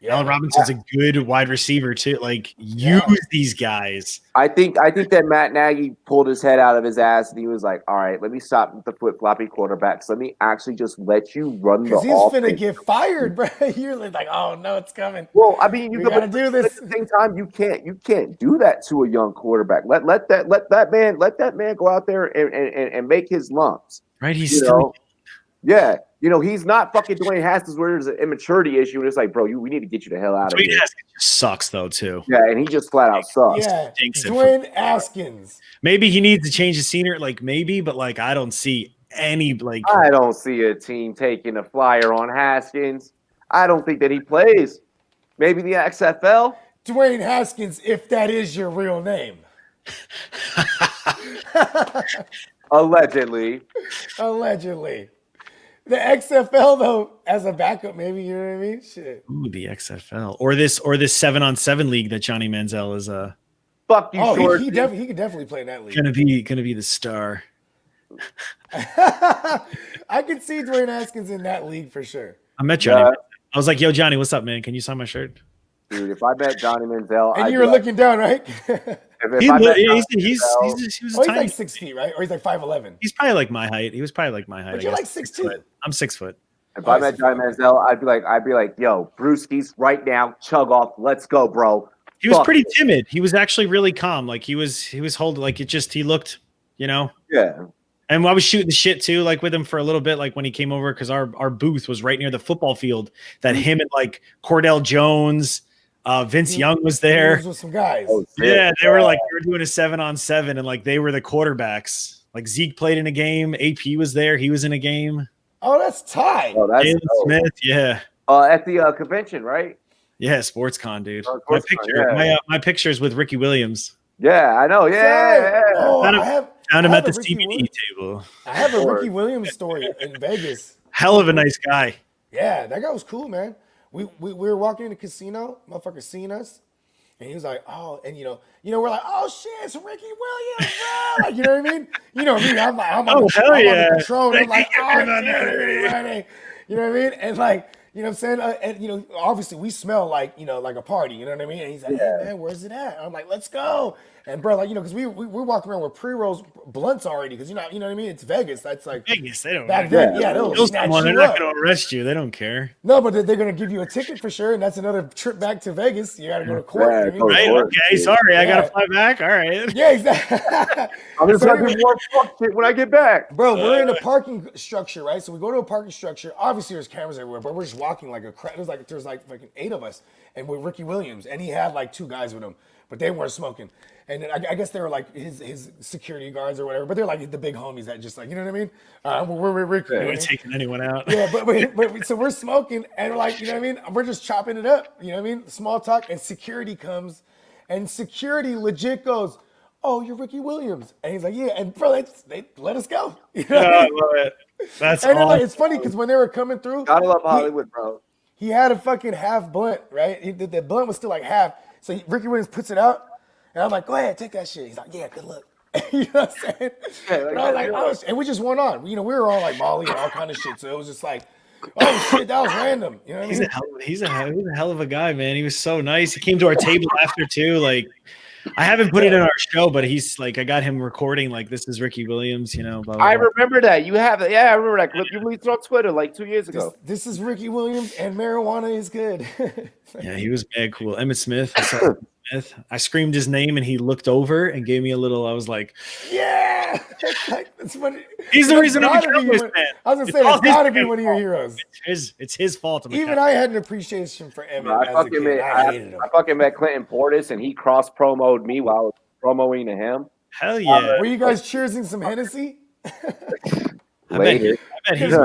Speaker 3: Allen Robinson's a good wide receiver too. Like use these guys.
Speaker 4: I think that Matt Nagy pulled his head out of his ass and he was like, "All right, let me stop with the flip floppy quarterbacks. Let me actually just let you run the offense."
Speaker 1: Because he's finna get fired, bro. You're like, "Oh no, it's coming."
Speaker 4: Well, I mean, you
Speaker 1: gotta do this.
Speaker 4: At the same time, you can't do that to a young quarterback. Let that man go out there and make his lumps.
Speaker 3: Right? He's still.
Speaker 4: Yeah. He's not fucking Dwayne Haskins where there's an immaturity issue. And it's like, bro, we need to get you the hell out of here.
Speaker 3: Dwayne Haskins sucks, though, too.
Speaker 4: Yeah, and he just flat out sucks.
Speaker 1: Yeah, Dwayne Haskins.
Speaker 3: Maybe he needs to change the scenery. Like, maybe, but, like, I don't see any, like.
Speaker 4: I don't see a team taking a flyer on Haskins. I don't think that he plays. Maybe the XFL.
Speaker 1: Dwayne Haskins, if that is your real name.
Speaker 4: Allegedly.
Speaker 1: The XFL though, as a backup, maybe, you know what I mean? Shit.
Speaker 3: Ooh, the XFL or this 7-on-7 league that Johnny Manziel is
Speaker 4: fuck you.
Speaker 1: He could definitely play in that league.
Speaker 3: Gonna be the star.
Speaker 1: I could see Dwayne Haskins in that league for sure.
Speaker 3: I met Johnny. I was like, "Yo, Johnny, what's up, man? Can you sign my shirt?"
Speaker 4: Dude, if I met Johnny Manziel,
Speaker 1: and you were looking down, right?
Speaker 3: He's
Speaker 1: like 6 feet, right? Or he's like 5'11".
Speaker 3: He's probably like my height. He was probably like my height.
Speaker 1: But you're like 6'2".
Speaker 3: I'm 6 foot.
Speaker 4: If I met Johnny Manziel, I'd be like, yo, Brewskis, right now, chug off, let's go, bro.
Speaker 3: He was pretty timid. He was actually really calm. Like he was holding, like he looked,
Speaker 4: Yeah.
Speaker 3: And I was shooting the shit too, like with him for a little bit, like when he came over, because our booth was right near the football field. That him and like Cordell Jones. Vince Young was there.
Speaker 1: With some guys.
Speaker 3: Yeah, they were doing a 7-on-7, and like they were the quarterbacks. Like Zeke played in a game. AP was there. He was in a game.
Speaker 1: Oh, that's tight.
Speaker 4: Oh, that's
Speaker 3: Jalen Smith. Yeah.
Speaker 4: At the convention, right?
Speaker 3: Yeah, SportsCon, dude. My pictures with Ricky Williams.
Speaker 4: Yeah, I know. Yeah.
Speaker 1: Oh,
Speaker 3: found him at the CBD table.
Speaker 1: I have a Ricky Williams story in Vegas.
Speaker 3: Hell of a nice guy.
Speaker 1: Yeah, that guy was cool, man. We were walking in the casino, motherfucker seen us, and he was like, "Oh," and we're like, "Oh shit, it's Ricky Williams, bro!" Like, you know what I mean? You know me, I'm on the Patron. I'm like, "Oh shit, you know what I mean?" And like, you know what I'm saying? And obviously we smell like like a party. You know what I mean? And he's like, "Hey man, where's it at?" And I'm like, "Let's go." And bro, like because we're walking around with pre-rolls blunts already because you know what I mean. It's Vegas. That's like
Speaker 3: Vegas. They don't.
Speaker 1: Back then, they'll snatch you up.
Speaker 3: They're not going to arrest you. They don't care.
Speaker 1: No, but they're going to give you a ticket for sure, and that's another trip back to Vegas. You got to go to court.
Speaker 3: Right? Okay. Sorry, I got to fly back. All right.
Speaker 1: Yeah, exactly.
Speaker 4: I'm just going to do more fuck shit when I get back,
Speaker 1: bro. We're in a parking structure, right? So we go to a parking structure. Obviously, there's cameras everywhere, but we're just walking like a crowd. There's like fucking 8 of us, and with Ricky Williams, and he had like 2 guys with him, but they weren't smoking. And then I guess they were like his security guards or whatever, but they're like the big homies that just like, you know what I mean? We're
Speaker 3: taking anyone out.
Speaker 1: Yeah, but so we're smoking and we're like, you know what I mean? We're just chopping it up, you know what I mean? Small talk, and security comes, and security legit goes, "Oh, you're Ricky Williams," and he's like, "Yeah," and bro, they let us go. You know
Speaker 3: I love it. That's awesome.
Speaker 1: Like, it's funny because when they were coming through,
Speaker 4: gotta love Hollywood, bro.
Speaker 1: He had a fucking half blunt, right? The blunt was still like half, so Ricky Williams puts it out. And I'm like, "Go ahead, take that shit." He's like, "Yeah, good luck." You know what I'm saying? Yeah, and I was like, "Oh," and we just went on. We were all like Molly and all kind of shit. So it was just like, "Oh shit, that was random." You know what I mean?
Speaker 3: He's a hell of a guy, man. He was so nice. He came to our table after too. Like, I haven't put it in our show, but he's like, I got him recording. Like, this is Ricky Williams. You know. Blah, blah,
Speaker 4: I
Speaker 3: blah.
Speaker 4: remember that. You have it. Yeah, I remember that clip you released on Twitter like 2 years ago.
Speaker 1: This is Ricky Williams, and marijuana is good.
Speaker 3: Yeah, he was mad cool. Emmett Smith. Smith. I screamed his name and he looked over and gave me a little. I was like,
Speaker 1: Yeah, that's funny.
Speaker 3: He's the reason I'm a
Speaker 1: gotta be
Speaker 3: Cowboys
Speaker 1: one-
Speaker 3: fan.
Speaker 1: I was gonna
Speaker 3: It's
Speaker 1: say
Speaker 3: all
Speaker 1: that's
Speaker 3: his
Speaker 1: gotta be
Speaker 3: damn
Speaker 1: one of your
Speaker 3: fault.
Speaker 1: heroes.
Speaker 3: It's his fault. I'm a
Speaker 1: Even
Speaker 3: Cowboys
Speaker 1: I had an appreciation for Emmett
Speaker 4: I
Speaker 1: as a
Speaker 4: fucking
Speaker 1: kid.
Speaker 4: met,
Speaker 1: I hated him.
Speaker 4: I fucking met Clinton Portis, and he cross promoted me while I was promoting to him.
Speaker 3: Hell yeah.
Speaker 1: Were you guys cheersing some Hennessy?
Speaker 4: Later,
Speaker 3: I bet he's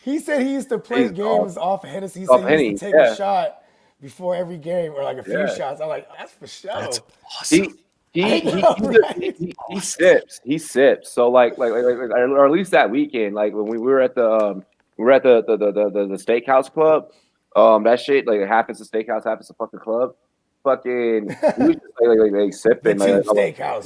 Speaker 1: He said he used to play
Speaker 4: He's
Speaker 1: games off of Hennessy. He
Speaker 4: off
Speaker 1: said he
Speaker 4: Henny,
Speaker 1: used to take
Speaker 4: yeah.
Speaker 1: a shot before every game, or like a few
Speaker 4: Yeah.
Speaker 1: shots. I'm like, that's for sure.
Speaker 3: That's awesome.
Speaker 4: He sips. He sips. So like, or at least that weekend, like when we were at the the steakhouse club, that shit, like half it's a steakhouse, half it's a fucking club. Fucking, we was just like sipping.
Speaker 1: The
Speaker 4: Like,
Speaker 1: Team Steakhouse.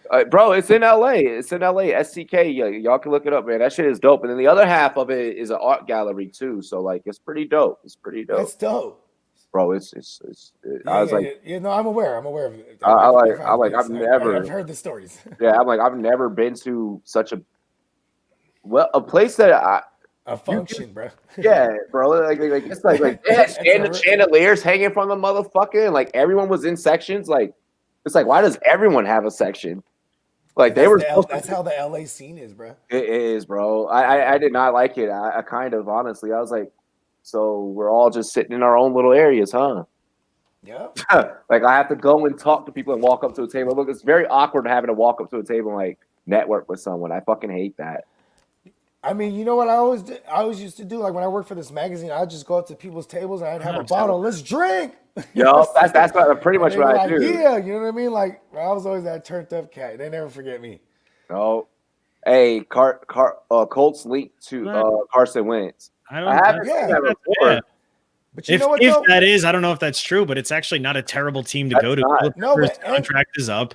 Speaker 4: yeah. Bro, it's in LA. It's in LA. STK. Y'all can look it up, man. That shit is dope. And then the other half of it is an art gallery too. So like, it's pretty dope. It's pretty dope,
Speaker 1: That's dope.
Speaker 4: bro. I was like,
Speaker 1: no, I'm aware. I'm aware of it.
Speaker 4: I've never.
Speaker 1: I've heard the stories.
Speaker 4: Yeah, I'm like, I've never been to such a place that
Speaker 1: A function, bro.
Speaker 4: yeah, bro. Like it's like they had chandeliers hanging from the motherfucker, and like everyone was in sections. Like, it's like, why does everyone have a section? Like
Speaker 1: That's how the LA scene is, bro.
Speaker 4: It is, bro. I did not like it. I kind of honestly, I was like, so we're all just sitting in our own little areas, huh?
Speaker 1: Yep.
Speaker 4: Like I have to go and talk to people and walk up to a table. Look, it's very awkward having to walk up to a table and like network with someone. I fucking hate that.
Speaker 1: I mean, you know what I always used to do? Like when I worked for this magazine, I'd just go up to people's tables and I'd have a bottle. Let's drink.
Speaker 4: Yo, that's pretty much what I do.
Speaker 1: Yeah, you know what I mean? Like I was always that turned up cat. They never forget me.
Speaker 4: No. Hey, Colts linked to Carson Wentz.
Speaker 3: I
Speaker 4: haven't seen that before.
Speaker 3: Yeah.
Speaker 1: But you
Speaker 3: If
Speaker 1: know what? Though?
Speaker 3: that is, I don't know if that's true, but it's actually not a terrible team to go to.
Speaker 4: not.
Speaker 1: No,
Speaker 3: His
Speaker 1: but-
Speaker 3: contract is up.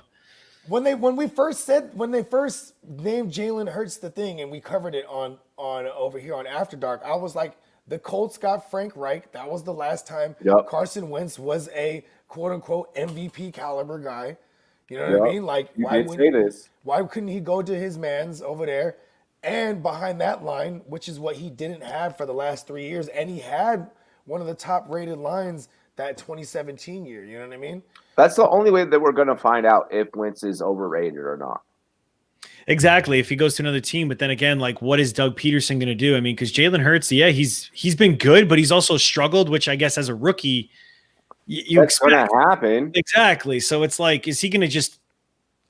Speaker 1: When they first named Jalen Hurts the thing, and we covered it on over here on After Dark, I was like, the Colts got Frank Reich. That was the last time Carson Wentz was a quote unquote MVP caliber guy. You know what I mean? Like, why couldn't he go to his mans over there and behind that line, which is what he didn't have for the last 3 years, and he had one of the top rated lines that 2017 year. You know what I mean?
Speaker 4: That's the only way that we're going to find out if Wentz is overrated or not.
Speaker 3: Exactly. If he goes to another team, but then again, like, what is Doug Peterson going to do? I mean, because Jalen Hurts, yeah, he's been good, but he's also struggled, which I guess as a rookie, you
Speaker 4: That's
Speaker 3: expect
Speaker 4: going to happen.
Speaker 3: Exactly. So it's like, is he going to just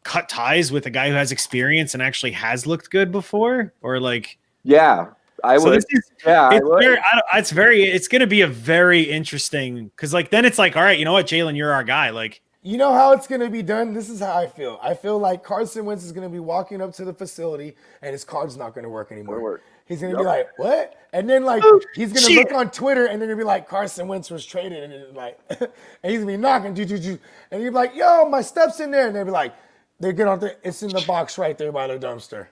Speaker 3: cut ties with a guy who has experience and actually has looked good before, or like?
Speaker 4: Yeah, I would.
Speaker 3: It's going to be a very interesting, because like then it's like, all right, you know what, Jalen, you're our guy. Like,
Speaker 1: you know how it's going to be done? This is how I feel. I feel like Carson Wentz is going to be walking up to the facility and his card's not going to work anymore. He's going to be like, what? And then like he's going to look on Twitter and they're going to be like, Carson Wentz was traded. And then like, and he's going to be knocking, and he'll be like, yo, my stuff's in there. And they'll be like, they get on there, it's in the box right there by the dumpster.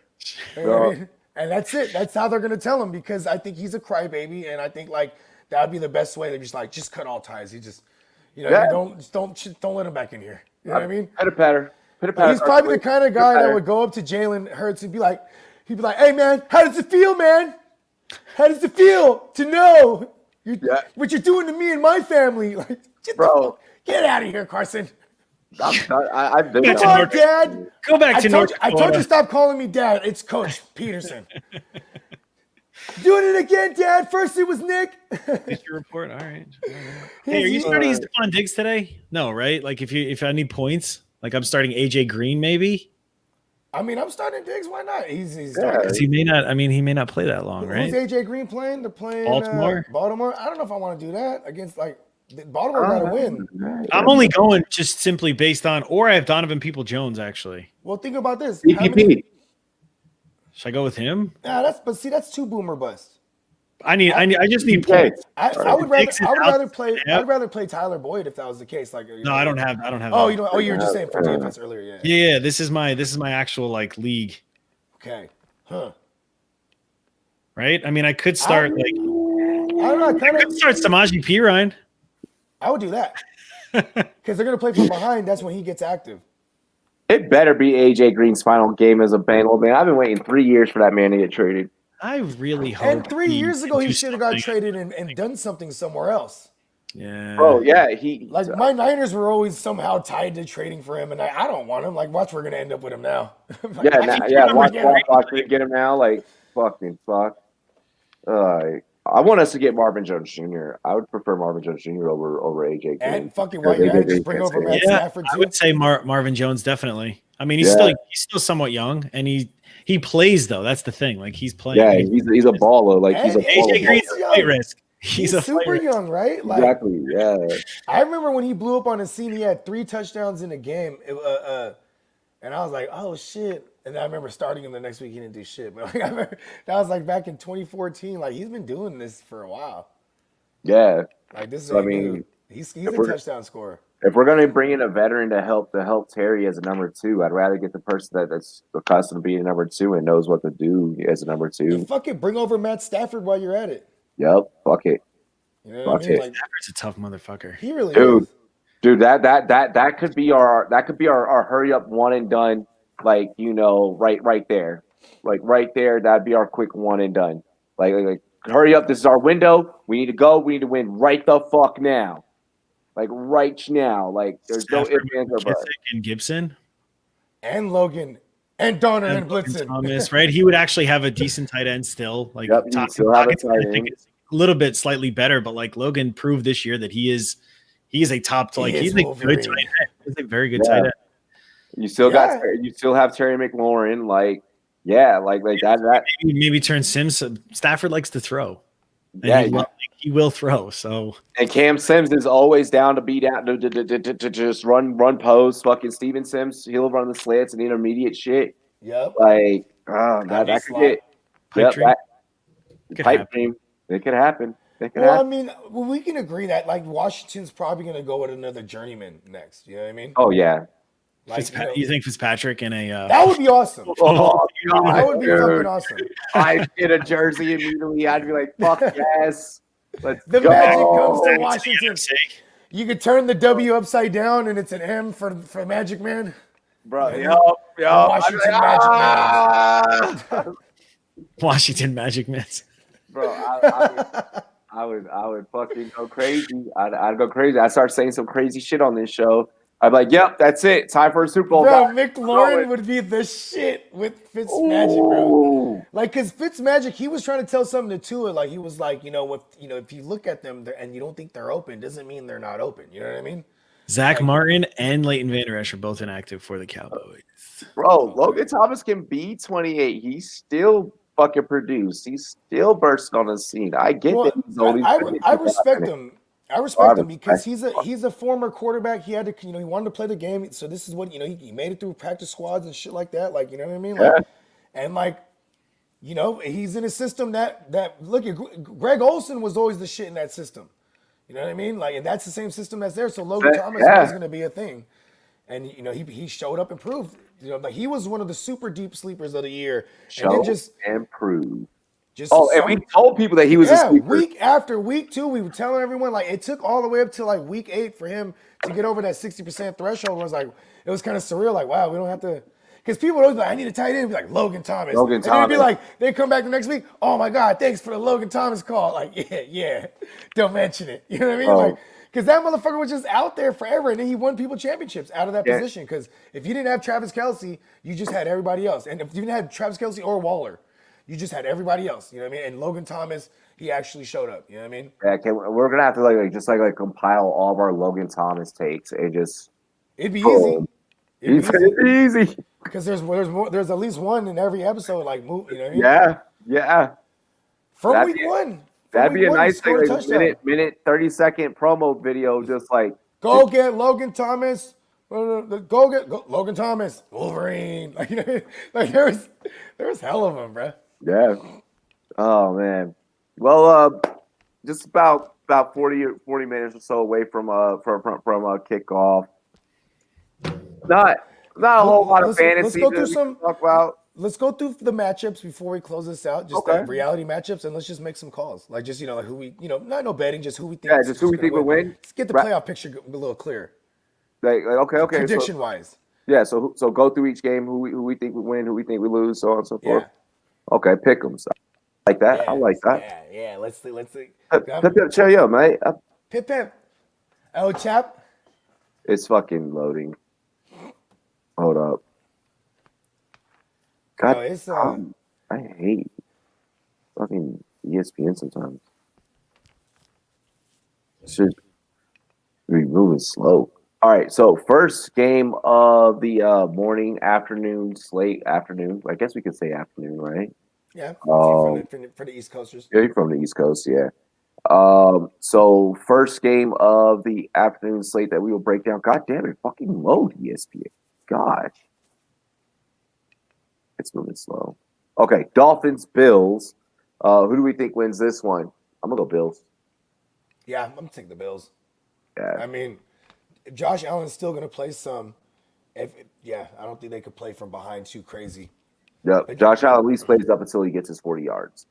Speaker 1: You know what I mean? And that's it. That's how they're going to tell him, because I think he's a crybaby. And I think like that would be the best way. They're just like, just cut all ties. He just, you know, don't let him back in here. You know what I mean?
Speaker 4: Pitter patter.
Speaker 1: He's probably the kind of guy that would go up to Jalen Hurts and be like, he'd be like, hey man, how does it feel, man? How does it feel to know what you're doing to me and my family? Like, get out of here, Carson.
Speaker 4: I've been
Speaker 1: Come on, Dad.
Speaker 3: Go back to North
Speaker 1: I told you stop calling me Dad. It's Coach Peterson. Doing it again, Dad. First it was Nick.
Speaker 3: Did you report? All right. Hey, are you starting Stephon Diggs today? No, right? Like if I need points, like I'm starting AJ Green, maybe.
Speaker 1: I mean, I'm starting Diggs. Why not? He's
Speaker 3: he may not. I mean, he may not play that long, right?
Speaker 1: Who's AJ Green playing? They're playing
Speaker 3: Baltimore.
Speaker 1: Baltimore. I don't know if I want to do that against like Baltimore. Got to win.
Speaker 3: I'm only going just simply based on, or I have Donovan Peoples-Jones actually.
Speaker 1: Well, think about this.
Speaker 4: PPP.
Speaker 3: Should I go with him?
Speaker 1: Nah, that's two boomer busts.
Speaker 3: I just need points.
Speaker 1: I would rather play Tyler Boyd if that was the case. Like,
Speaker 3: no, I don't have.
Speaker 1: Oh, you know. Oh, you were just saying for defense earlier.
Speaker 3: Yeah. This is my actual like league.
Speaker 1: Okay. Huh.
Speaker 3: Right. I mean, I could start
Speaker 1: I don't know.
Speaker 3: I could start Samaje Perine.
Speaker 1: I would do that because they're gonna play from behind. That's when he gets active.
Speaker 4: It better be AJ Green's final game as a Bengal, man. I've been waiting 3 years for that man to get traded.
Speaker 3: I really hope.
Speaker 1: And 3 years ago, he should have got traded and done something somewhere else.
Speaker 3: Yeah.
Speaker 4: Bro, yeah,
Speaker 1: like my Niners were always somehow tied to trading for him, and I don't want him. Like, watch, we're gonna end up with him now. Like,
Speaker 4: watch we get him now. Like, fucking fuck. I want us to get Marvin Jones Jr. I would prefer Marvin Jones Jr. over AJ Green.
Speaker 1: And fucking while you're at it, just bring over Matt Stafford too.
Speaker 3: I would say Marvin Jones definitely. I mean, he's still somewhat young, and he plays though. That's the thing. Like he's playing.
Speaker 4: Yeah, he's a baller. Like he's a
Speaker 3: AJ Green's a flight risk.
Speaker 1: He's super young, right? Like,
Speaker 4: exactly. Yeah.
Speaker 1: I remember when he blew up on the scene. He had 3 touchdowns in a game, and I was like, "Oh shit!" And I remember starting him the next week. He didn't do shit, but like, I remember that was like back in 2014. Like he's been doing this for a while.
Speaker 4: Yeah.
Speaker 1: Like this is.
Speaker 4: So, I mean,
Speaker 1: he's a touchdown scorer.
Speaker 4: If we're gonna bring in a veteran to help Terry as a number 2, I'd rather get the person that's accustomed to being a number 2 and knows what to do as a number 2.
Speaker 1: And fuck it, bring over Matt Stafford while you're at it.
Speaker 4: Yep, fuck it.
Speaker 1: You know what I mean? Like,
Speaker 3: Stafford's a tough motherfucker.
Speaker 1: He really is.
Speaker 4: Dude, that could be our hurry up one and done. Like, you know, right there, like right there. That'd be our quick one and done. Like hurry up. This is our window. We need to go. We need to win right the fuck now. Like right now. Like there's
Speaker 3: Stafford,
Speaker 4: no ifs, ands, or buts.
Speaker 3: And Gibson
Speaker 1: and Logan and Donner and Blitzen.
Speaker 3: Thomas, right? He would actually have a decent tight end still. Like
Speaker 4: still have a tight end.
Speaker 3: A little bit slightly better, but like Logan proved this year that he is a top. Like he's a good tight end. He's a very good tight end.
Speaker 4: You still have Terry McLaurin. Like that.
Speaker 3: Maybe turn Sims. Stafford likes to throw.
Speaker 4: And
Speaker 3: he will throw. So
Speaker 4: and Cam Sims is always down to beat out to just run posts. Fucking Steven Sims, he'll run the slants and intermediate shit.
Speaker 1: Yep.
Speaker 4: Like that could get pipe dream. It could happen.
Speaker 1: I mean, we can agree that like Washington's probably going to go with another journeyman next. You know what I mean?
Speaker 4: Oh yeah.
Speaker 3: Like, you think Fitzpatrick in a
Speaker 1: that would be awesome.
Speaker 4: Oh, God,
Speaker 1: that would be fucking awesome.
Speaker 4: I'd get a jersey immediately. I'd be like, fuck yes. Let's
Speaker 1: the
Speaker 4: go.
Speaker 1: magic comes to Washington. You could turn the W upside down and it's an M for Magic Man.
Speaker 4: Bro,
Speaker 1: Washington Magic Man.
Speaker 3: Washington Magic Man.
Speaker 4: Bro, I would fucking go crazy. I'd go crazy. I'd start saying some crazy shit on this show. I'd be like, yep, that's it. Time for a Super Bowl.
Speaker 1: Bro, McLaurin would be the shit with Fitzmagic, bro. Like, because Fitzmagic, he was trying to tell something to Tua. Like, he was like, if you look at them and you don't think they're open, doesn't mean they're not open. You know what I mean?
Speaker 3: Zach Martin and Leighton Vander Esch are both inactive for the Cowboys.
Speaker 4: Bro, Logan Thomas can be 28. He's still fucking produced. He's still bursting on the scene. I get that he's only.
Speaker 1: I respect him. I respect him because he's a former quarterback. He had to, he wanted to play the game. So this is what, he made it through practice squads and shit like that. Like, you know what I mean? Like, and like, he's in a system that look at Greg Olsen was always the shit in that system. You know what I mean? Like, and that's the same system that's there. So Logan Thomas is going to be a thing. And, he showed up and proved, like he was one of the super deep sleepers of the year.
Speaker 4: And proved. And we told people that he was a sleeper.
Speaker 1: Week after week 2, we were telling everyone, like, it took all the way up to, like, week 8 for him to get over that 60% threshold. It was kind of surreal, like, wow, we don't have to – because people would always be like, I need a tight end. Be like, Logan Thomas. And then it'd be like, they come back the next week, oh, my God, thanks for the Logan Thomas call. Like, yeah, don't mention it. You know what I mean? Like, because that motherfucker was just out there forever, and then he won people championships out of that position. Because if you didn't have Travis Kelce, you just had everybody else. And if you didn't have Travis Kelce or Waller, you just had everybody else, you know what I mean? And Logan Thomas, he actually showed up, you know what I mean?
Speaker 4: Yeah, we're gonna have to compile all of our Logan Thomas takes and just.
Speaker 1: It'd be easy.
Speaker 4: It'd be easy.
Speaker 1: Because there's at least one in every episode, like, you know what I mean?
Speaker 4: Yeah.
Speaker 1: From week 1.
Speaker 4: That'd be a nice thing, like minute 30-second promo video, just like
Speaker 1: go get Logan Thomas. Go get Logan Thomas, Wolverine. Like, like there was hell of them, bro.
Speaker 4: Yeah. Oh man. Well, just about 40 minutes or so away from kickoff. Not a whole lot of fantasy.
Speaker 1: Let's go through the matchups before we close this out. Just the reality matchups, and let's just make some calls. Like, just like who we, not no betting, just who we think.
Speaker 4: Yeah, just who we think will win.
Speaker 1: Let's get the playoff picture a little clearer.
Speaker 4: Like okay.
Speaker 1: Prediction wise.
Speaker 4: Yeah, so go through each game, who we think we win, who we think we lose, so on and so forth. Okay, pick them. So, like that. I like that.
Speaker 1: Yeah. Let's see.
Speaker 4: Pip, cheerio, mate.
Speaker 1: Pip. Oh, chap.
Speaker 4: It's fucking loading. Hold up. God,
Speaker 1: No, it's
Speaker 4: I hate fucking ESPN sometimes. It's just be moving slow. All right, so first game of the morning, afternoon slate. Afternoon, I guess we could say afternoon, right?
Speaker 1: yeah. For the East Coasters.
Speaker 4: Yeah, you're from the East Coast, yeah. So first game of the afternoon slate that we will break down. God damn it, fucking load ESPN. Gosh. It's moving slow. Okay, Dolphins, Bills. Who do we think wins this one? I'm gonna go Bills.
Speaker 1: Yeah, I'm gonna take the Bills.
Speaker 4: Yeah.
Speaker 1: I mean, Josh Allen's still gonna play some. I don't think they could play from behind too crazy.
Speaker 4: Yep. Josh Allen at least plays up until he gets his 40 yards.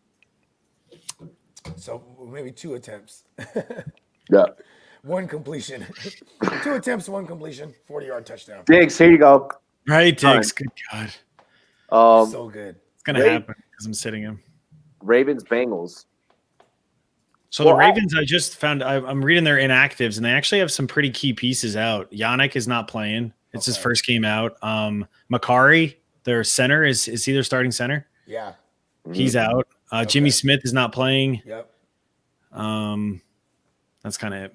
Speaker 1: So maybe 2 attempts.
Speaker 4: Yep.
Speaker 1: 1 completion. 2 attempts, 1 completion, 40-yard touchdown.
Speaker 4: Diggs, here you go.
Speaker 3: Right, Diggs. Good God.
Speaker 1: So good.
Speaker 3: It's going to happen because I'm sitting him.
Speaker 4: Ravens, Bengals.
Speaker 3: So the Ravens, I just found, I'm reading their inactives, and they actually have some pretty key pieces out. Yannick is not playing. It's his first game out. Makari, their center, is he their starting center?
Speaker 1: Yeah.
Speaker 3: He's out. Jimmy Smith is not playing.
Speaker 1: Yep.
Speaker 3: That's kind of it.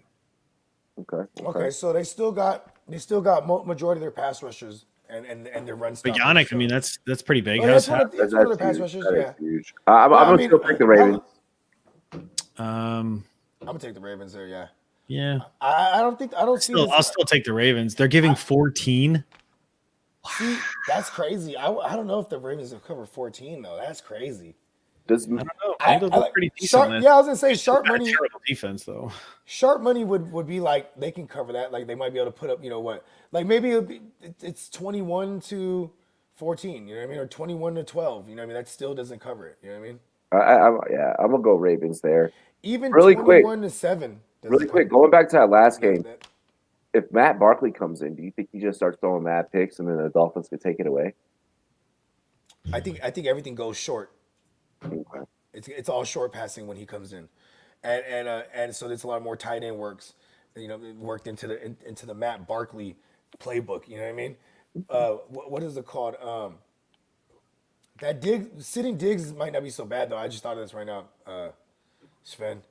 Speaker 1: Okay. So they still got majority of their pass rushers and their run stuff.
Speaker 3: But Yannick, I mean, that's pretty big.
Speaker 1: That's one of their pass rushers. Yeah.
Speaker 4: Huge. I'm gonna still pick the Ravens.
Speaker 1: I'm gonna take the Ravens there. Yeah.
Speaker 3: Yeah.
Speaker 1: I'll
Speaker 3: still take the Ravens. They're giving 14.
Speaker 1: See, that's crazy. I don't know if the Ravens have covered 14 though. That's crazy.
Speaker 3: I don't know. I think they're pretty decent.
Speaker 1: I was gonna say sharp money.
Speaker 3: Terrible defense though.
Speaker 1: Sharp money would be like they can cover that. Like they might be able to put up, like maybe it's 21-14. You know what I mean, or 21-12. You know what I mean? That still doesn't cover it. You know what I mean?
Speaker 4: I'm gonna go Ravens there.
Speaker 1: Even
Speaker 4: really
Speaker 1: 21-7.
Speaker 4: Really quick, going back to that last game. If Matt Barkley comes in, do you think he just starts throwing mad picks and then the Dolphins could take it away?
Speaker 1: I think everything goes short.
Speaker 4: Okay.
Speaker 1: It's all short passing when he comes in, and so there's a lot more tight end works, worked into the Matt Barkley playbook. You know what I mean? What is it called? That sitting Diggs might not be so bad though. I just thought of this right now, Sven,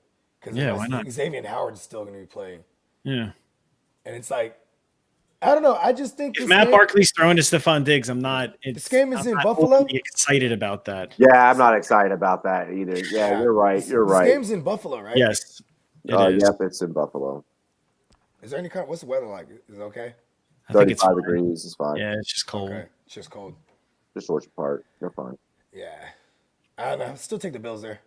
Speaker 1: because
Speaker 3: why not?
Speaker 1: Xavier Howard is still going to be playing.
Speaker 3: Yeah.
Speaker 1: And it's like, I don't know. I just think
Speaker 3: if Matt Barkley's throwing to Stephon Diggs, I'm not.
Speaker 1: This game is in Buffalo.
Speaker 3: Excited about that?
Speaker 4: Yeah, I'm not excited about that either. Yeah, you're right. You're right.
Speaker 1: This game's in Buffalo, right?
Speaker 3: Yes. Yep,
Speaker 4: it's in Buffalo.
Speaker 1: Is there any kind? What's the weather like? Is it okay?
Speaker 4: 35 degrees is fine.
Speaker 3: Yeah, it's just cold.
Speaker 1: Okay. It's just cold.
Speaker 4: Just Orchard Park. You're fine.
Speaker 1: Yeah. I don't know. Still take the Bills there.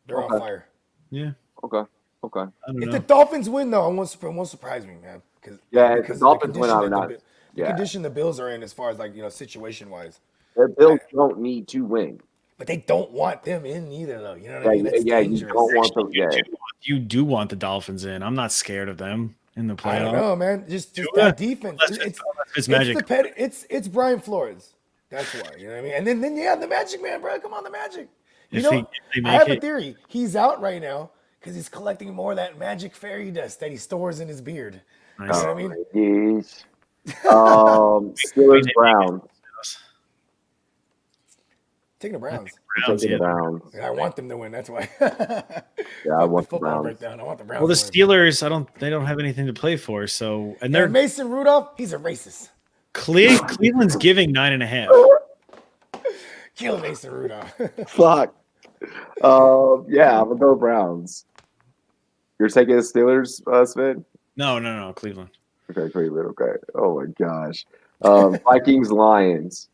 Speaker 1: They're on fire.
Speaker 3: Yeah.
Speaker 4: Okay.
Speaker 1: If the Dolphins win, though, it won't surprise me, man.
Speaker 4: Because the Dolphins win, I'm not.
Speaker 1: The condition the Bills are in, as far as situation wise,
Speaker 4: the Bills don't need to win,
Speaker 1: but they don't want them in either, though. You know what I mean? That's dangerous.
Speaker 4: You don't want them.
Speaker 3: You do want the Dolphins in. I'm not scared of them in the playoffs.
Speaker 1: I don't know, man. Just that defense. It's Brian Flores. That's why. You know what I mean? And then the Magic Man, bro. Come on, the Magic. I have a theory. He's out right now because he's collecting more of that magic fairy dust that he stores in his beard.
Speaker 3: Nice.
Speaker 1: You know what I mean?
Speaker 4: Steelers, Browns.
Speaker 1: Taking the Browns.
Speaker 4: Taking the Browns.
Speaker 1: I want them to win. That's why.
Speaker 4: I want the Browns.
Speaker 1: Breakdown. I want the Browns.
Speaker 3: Well, the Steelers, they don't have anything to play for. So, and they're
Speaker 1: Mason Rudolph. He's a racist.
Speaker 3: Cleveland's giving 9.5.
Speaker 1: Kill Mason Rudolph.
Speaker 4: Fuck. I'm gonna go Browns. You're taking the Steelers, Sven?
Speaker 3: No, Cleveland.
Speaker 4: Okay, Cleveland. Okay. Oh my gosh. Vikings, Lions.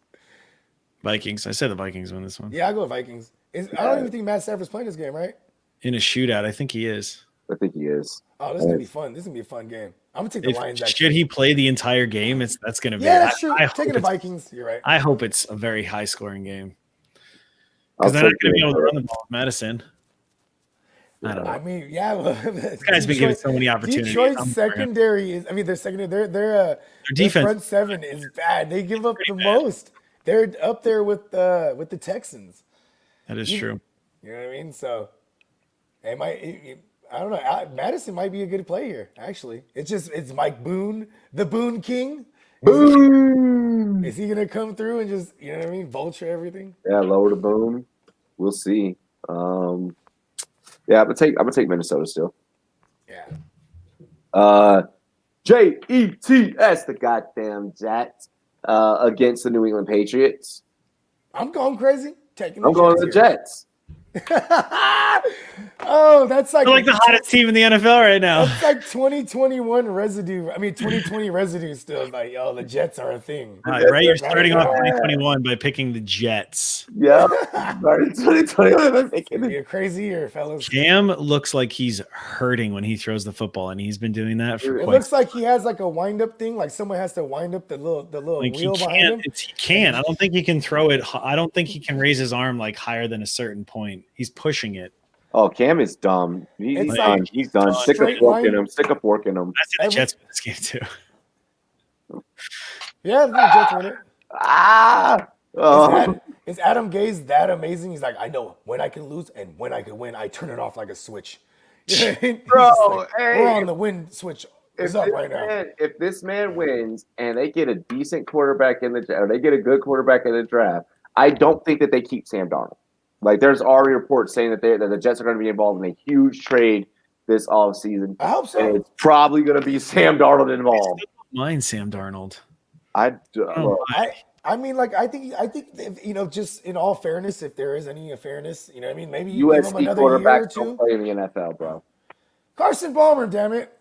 Speaker 3: Vikings. I said the Vikings win this one.
Speaker 1: Yeah, I go Vikings. I don't even think Matt Stafford's playing this game, right?
Speaker 3: In a shootout, I think he is.
Speaker 4: I think he is.
Speaker 1: Oh, this is gonna be fun. This is gonna be a fun game. I'm gonna take the Lions.
Speaker 3: Should he play the entire game? That's gonna be.
Speaker 1: Yeah, that's true. Taking the Vikings. You're right.
Speaker 3: I hope it's a very high scoring game because they're not gonna be able to run the ball with Madison. I don't know.
Speaker 1: I mean, yeah.
Speaker 3: This guy's been given so many opportunities.
Speaker 1: Detroit's secondary is. I mean, their secondary. Their defense. Their front seven is bad. They give up the most. They're up there with the Texans.
Speaker 3: That is true.
Speaker 1: You know what I mean? So, I I don't know. Madison might be a good play here. Actually, it's Mike Boone, the Boone King.
Speaker 4: Boom.
Speaker 1: Is he gonna come through and just what I mean, vulture everything?
Speaker 4: Yeah, lower the boom. We'll see. Yeah, I'm gonna take Minnesota still.
Speaker 1: Yeah.
Speaker 4: Jets, the goddamn Jets, against the New England Patriots.
Speaker 1: I'm going crazy.
Speaker 4: I'm going to the Jets.
Speaker 1: Oh, that's
Speaker 3: They're like the hottest team in the NFL right now.
Speaker 1: That's like 2021 residue. I mean, 2020 residue still. It's like, the Jets are a thing.
Speaker 3: Right, you're starting off 2021 by picking the Jets.
Speaker 4: Yeah, starting 2021
Speaker 1: It'll be a crazy year, fellas.
Speaker 3: Cam looks like he's hurting when he throws the football, and he's been doing that for
Speaker 1: It
Speaker 3: quite.
Speaker 1: looks like he has like a wind up thing, like someone has to wind up the little
Speaker 3: Like
Speaker 1: wheel behind him.
Speaker 3: He can. I don't think he can throw it. I don't think he can raise his arm like higher than a certain point. He's pushing it.
Speaker 4: Oh, Cam is dumb. He's done. He's done. Stick a fork in him. Stick a fork in him.
Speaker 3: I see the Jets win this game too.
Speaker 1: Yeah, the Jets win it.
Speaker 4: Oh.
Speaker 1: Is Adam Gase that amazing? He's like, I know when I can lose and when I can win, I turn it off like a switch. You know what I mean?
Speaker 4: Bro,
Speaker 1: like,
Speaker 4: hey,
Speaker 1: we're on the win switch. It's up right now.
Speaker 4: If this man wins and they get a decent quarterback in the draft, or they get a good quarterback in the draft, I don't think that they keep Sam Darnold. Like, there's already reports saying that the Jets are going to be involved in a huge trade this offseason.
Speaker 1: I hope so.
Speaker 4: And it's probably going to be Sam Darnold involved.
Speaker 3: I don't mind Sam Darnold.
Speaker 1: I mean, like, I think, just in all fairness, if there is any fairness, you know what I mean? Maybe you give him another year or two.
Speaker 4: Don't play in the NFL, bro.
Speaker 1: Carson Palmer, damn it.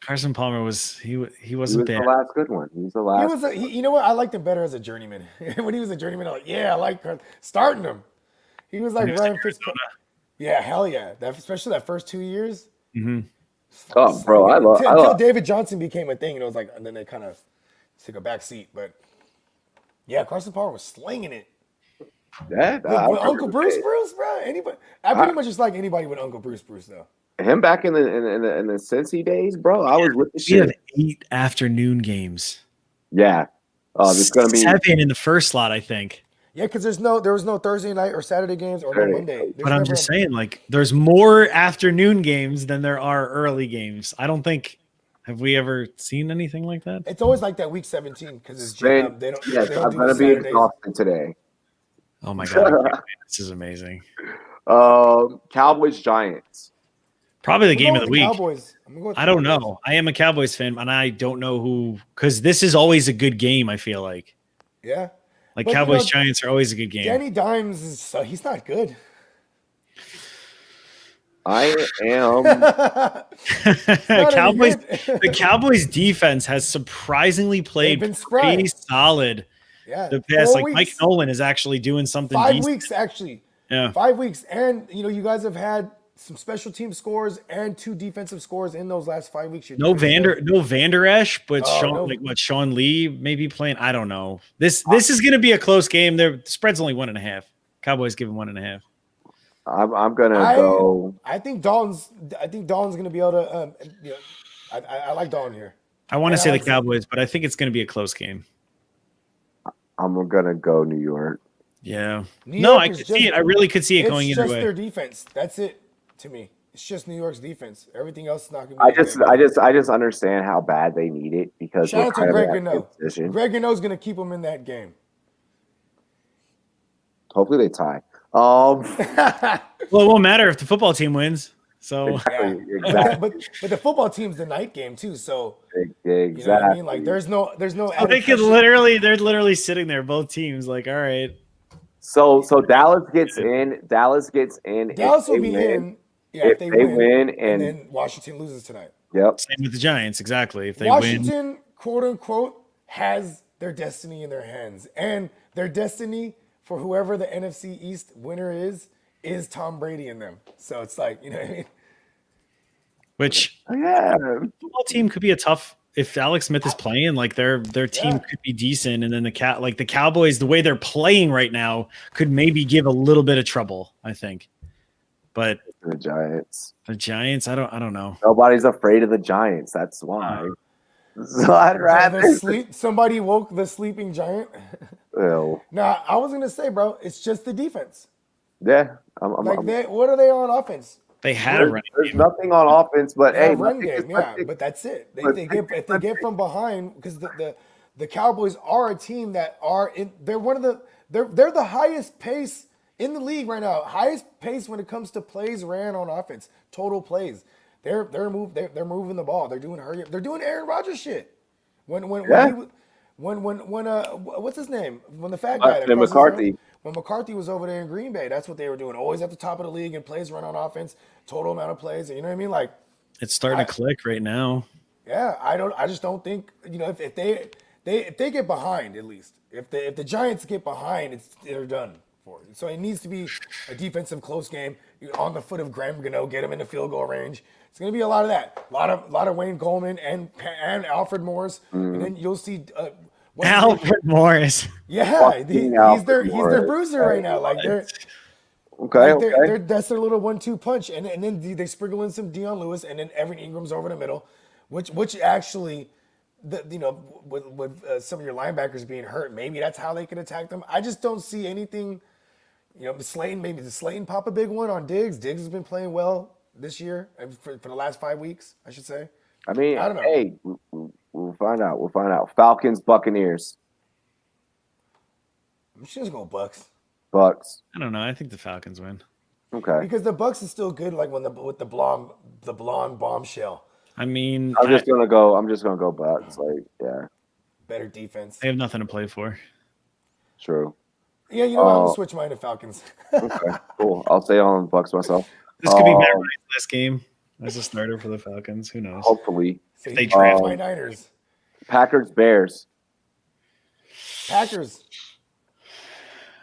Speaker 3: Carson Palmer he
Speaker 4: He was
Speaker 3: wasn't bad.
Speaker 4: the last good one. He was the last.
Speaker 1: You know what? I liked him better as a journeyman. When he was a journeyman, I'm like, I like starting him. He was like Ryan Fitzpatrick. Yeah, hell yeah. Especially that first 2 years.
Speaker 3: Mm-hmm.
Speaker 4: Oh, bro, I love.
Speaker 1: Until David Johnson became a thing, and it was like, and then they kind of took a back seat. But yeah, Carson Palmer was slinging it.
Speaker 4: Yeah,
Speaker 1: with Uncle Bruce, bro. Anybody? I pretty much just like anybody with Uncle Bruce, though.
Speaker 4: Him back in the Cincy days, bro. I was with the shit.
Speaker 3: We have 8 afternoon games.
Speaker 4: Yeah. There's gonna be
Speaker 3: 7 in the first slot, I think.
Speaker 1: Yeah, because there was no Thursday night or Saturday games or no Monday.
Speaker 3: But I'm just saying, like, there's more afternoon games than there are early games. I don't think. Have we ever seen anything like that?
Speaker 1: It's always like that week 17 because it's
Speaker 4: They
Speaker 1: don't.
Speaker 4: Yes,
Speaker 1: they don't
Speaker 4: I'm
Speaker 1: do
Speaker 4: gonna
Speaker 1: the
Speaker 4: be
Speaker 1: Saturdays.
Speaker 4: exhausted today.
Speaker 3: Oh my god, this is amazing.
Speaker 4: Cowboys Giants.
Speaker 3: Probably the game of the week.
Speaker 1: Cowboys.
Speaker 3: I don't know. I am a Cowboys fan, and I don't know who, because this is always a good game. I feel like.
Speaker 1: Yeah.
Speaker 3: Like,
Speaker 1: but,
Speaker 3: Cowboys Giants are always a good game.
Speaker 1: Danny Dimes he's not good.
Speaker 4: I am.
Speaker 3: The Cowboys defense has surprisingly played pretty solid.
Speaker 1: Yeah.
Speaker 3: The past, like, Mike Nolan is actually doing something.
Speaker 1: 5
Speaker 3: decent.
Speaker 1: weeks actually.
Speaker 3: Yeah.
Speaker 1: 5 weeks, and you guys have had some special team scores and 2 defensive scores in those last 5 weeks.
Speaker 3: No Vander Esch, but Sean Lee may be playing. I don't know. This is going to be a close game. The spread's only 1.5. Cowboys giving 1.5.
Speaker 4: I'm gonna go.
Speaker 1: I think Dalton's gonna be able to. I like Dalton here.
Speaker 3: I want to say the Cowboys, but I think it's going to be a close game.
Speaker 4: I'm gonna go New York.
Speaker 3: Yeah. I could see it. I really could see it going either way.
Speaker 1: It's just their defense. That's it to me. It's just New York's defense. Everything else is not gonna be.
Speaker 4: I just understand how bad they need it because
Speaker 1: shout out to Greg Gano.
Speaker 4: Position.
Speaker 1: Greg Gano's gonna keep them in that game.
Speaker 4: Hopefully they tie.
Speaker 3: Well, it won't matter if the football team wins. So
Speaker 1: exactly. But the football team's the night game too. So
Speaker 4: exactly.
Speaker 1: You know what I mean? Like there's no.
Speaker 3: They're literally sitting there, both teams. Like, all right.
Speaker 4: So Dallas gets in. Dallas
Speaker 1: will be in. Yeah, if they win, and then Washington loses tonight.
Speaker 4: Yep.
Speaker 3: Same with the Giants, exactly. If they
Speaker 1: Washington, quote unquote, has their destiny in their hands, and their destiny for whoever the NFC East winner is Tom Brady in them. So it's like, you know what I mean?
Speaker 3: Which the football team could be a tough. If Alex Smith is playing, like their team could be decent, and then the Cowboys, the way they're playing right now, could maybe give a little bit of trouble, I think. But
Speaker 4: the Giants,
Speaker 3: I don't know.
Speaker 4: Nobody's afraid of the Giants. That's why. So I'd rather
Speaker 1: somebody woke the sleeping giant.
Speaker 4: Ew.
Speaker 1: Now I was gonna say, bro, it's just the defense.
Speaker 4: Yeah,
Speaker 1: what are they on offense?
Speaker 3: They had a running
Speaker 4: There's
Speaker 3: game.
Speaker 4: nothing on offense, but
Speaker 1: They
Speaker 4: hey,
Speaker 1: have run game, yeah, but that's it. If they get from behind, because the Cowboys are a team that are in. They're one of the they're the highest pace in the league right now. Highest pace when it comes to plays ran on offense, total plays. They're moving the ball. They're doing hurry up. They're doing Aaron Rodgers shit. When what's his name? When the fat guy that crosses
Speaker 4: McCarthy.
Speaker 1: when McCarthy was over there in Green Bay, that's what they were doing. Always at the top of the league and plays run on offense, total amount of plays. You know what I mean? Like
Speaker 3: It's starting to click right now.
Speaker 1: yeah, I just don't think if they get behind at least if the Giants get behind, they're done for it. So it needs to be a defensive close game. You're on the foot of Graham Gano, get him in the field goal range. It's gonna be a lot of that, a lot of Wayne Coleman and Alfred Morris, and then you'll see
Speaker 3: Alfred Morris.
Speaker 1: Yeah, he's their
Speaker 4: Morris.
Speaker 1: bruiser right now. Like they're.
Speaker 4: Okay.
Speaker 1: That's their little 1-2 punch, and then they sprinkle in some Deion Lewis, and then Evan Ingram's over the middle, which actually, with some of your linebackers being hurt, maybe that's how they can attack them. I just don't see anything. Slayton, maybe the Slayton pop a big one on Diggs. Diggs has been playing well this year for the last 5 weeks, I should say.
Speaker 4: I mean,
Speaker 1: I don't know.
Speaker 4: hey, we'll find out. We'll find out. Falcons, Buccaneers,
Speaker 1: I'm just gonna go Bucks.
Speaker 4: Bucks.
Speaker 3: I don't know. I think the Falcons win.
Speaker 4: Okay.
Speaker 1: Because the Bucks is still good, like with the blonde bombshell.
Speaker 3: I mean,
Speaker 4: I'm just gonna go Bucks. Like, yeah,
Speaker 1: Better defense.
Speaker 3: they have nothing to play for.
Speaker 4: true.
Speaker 1: Yeah, I'm gonna switch mine to Falcons.
Speaker 4: Okay, cool. I'll stay on Bucks myself.
Speaker 3: This could be Matt Ryan's last game as a starter for the Falcons. Who knows?
Speaker 4: Hopefully.
Speaker 1: So
Speaker 3: they
Speaker 1: you
Speaker 3: draft
Speaker 1: my Niners.
Speaker 4: Packers, Bears.
Speaker 1: Packers.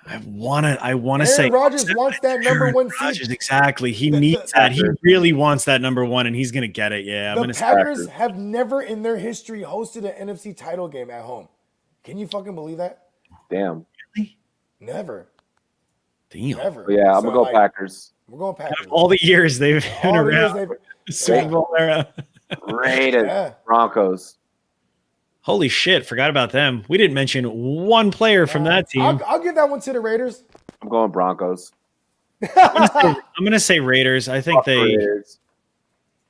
Speaker 3: I want to
Speaker 1: Aaron
Speaker 3: say
Speaker 1: Rodgers wants that number one seed.
Speaker 3: Rodgers, exactly. He needs that. He really wants that number one, and he's going to get it. Yeah, I'm
Speaker 1: The
Speaker 3: going to say
Speaker 1: Packers have never in their history hosted an NFC title game at home. Can you fucking believe that?
Speaker 4: Damn.
Speaker 1: Never.
Speaker 3: Damn.
Speaker 1: Never.
Speaker 4: Yeah, I'm gonna go Packers.
Speaker 1: We're going Packers.
Speaker 3: All the years they've been
Speaker 1: All the years
Speaker 3: around, Super Bowl era.
Speaker 4: Raiders,
Speaker 1: Yeah.
Speaker 4: Broncos.
Speaker 3: Holy shit! Forgot about them. We didn't mention one player from that team.
Speaker 1: I'll give that one to the Raiders.
Speaker 4: I'm going Broncos.
Speaker 3: I'm gonna say Raiders. I think they.
Speaker 4: Raiders.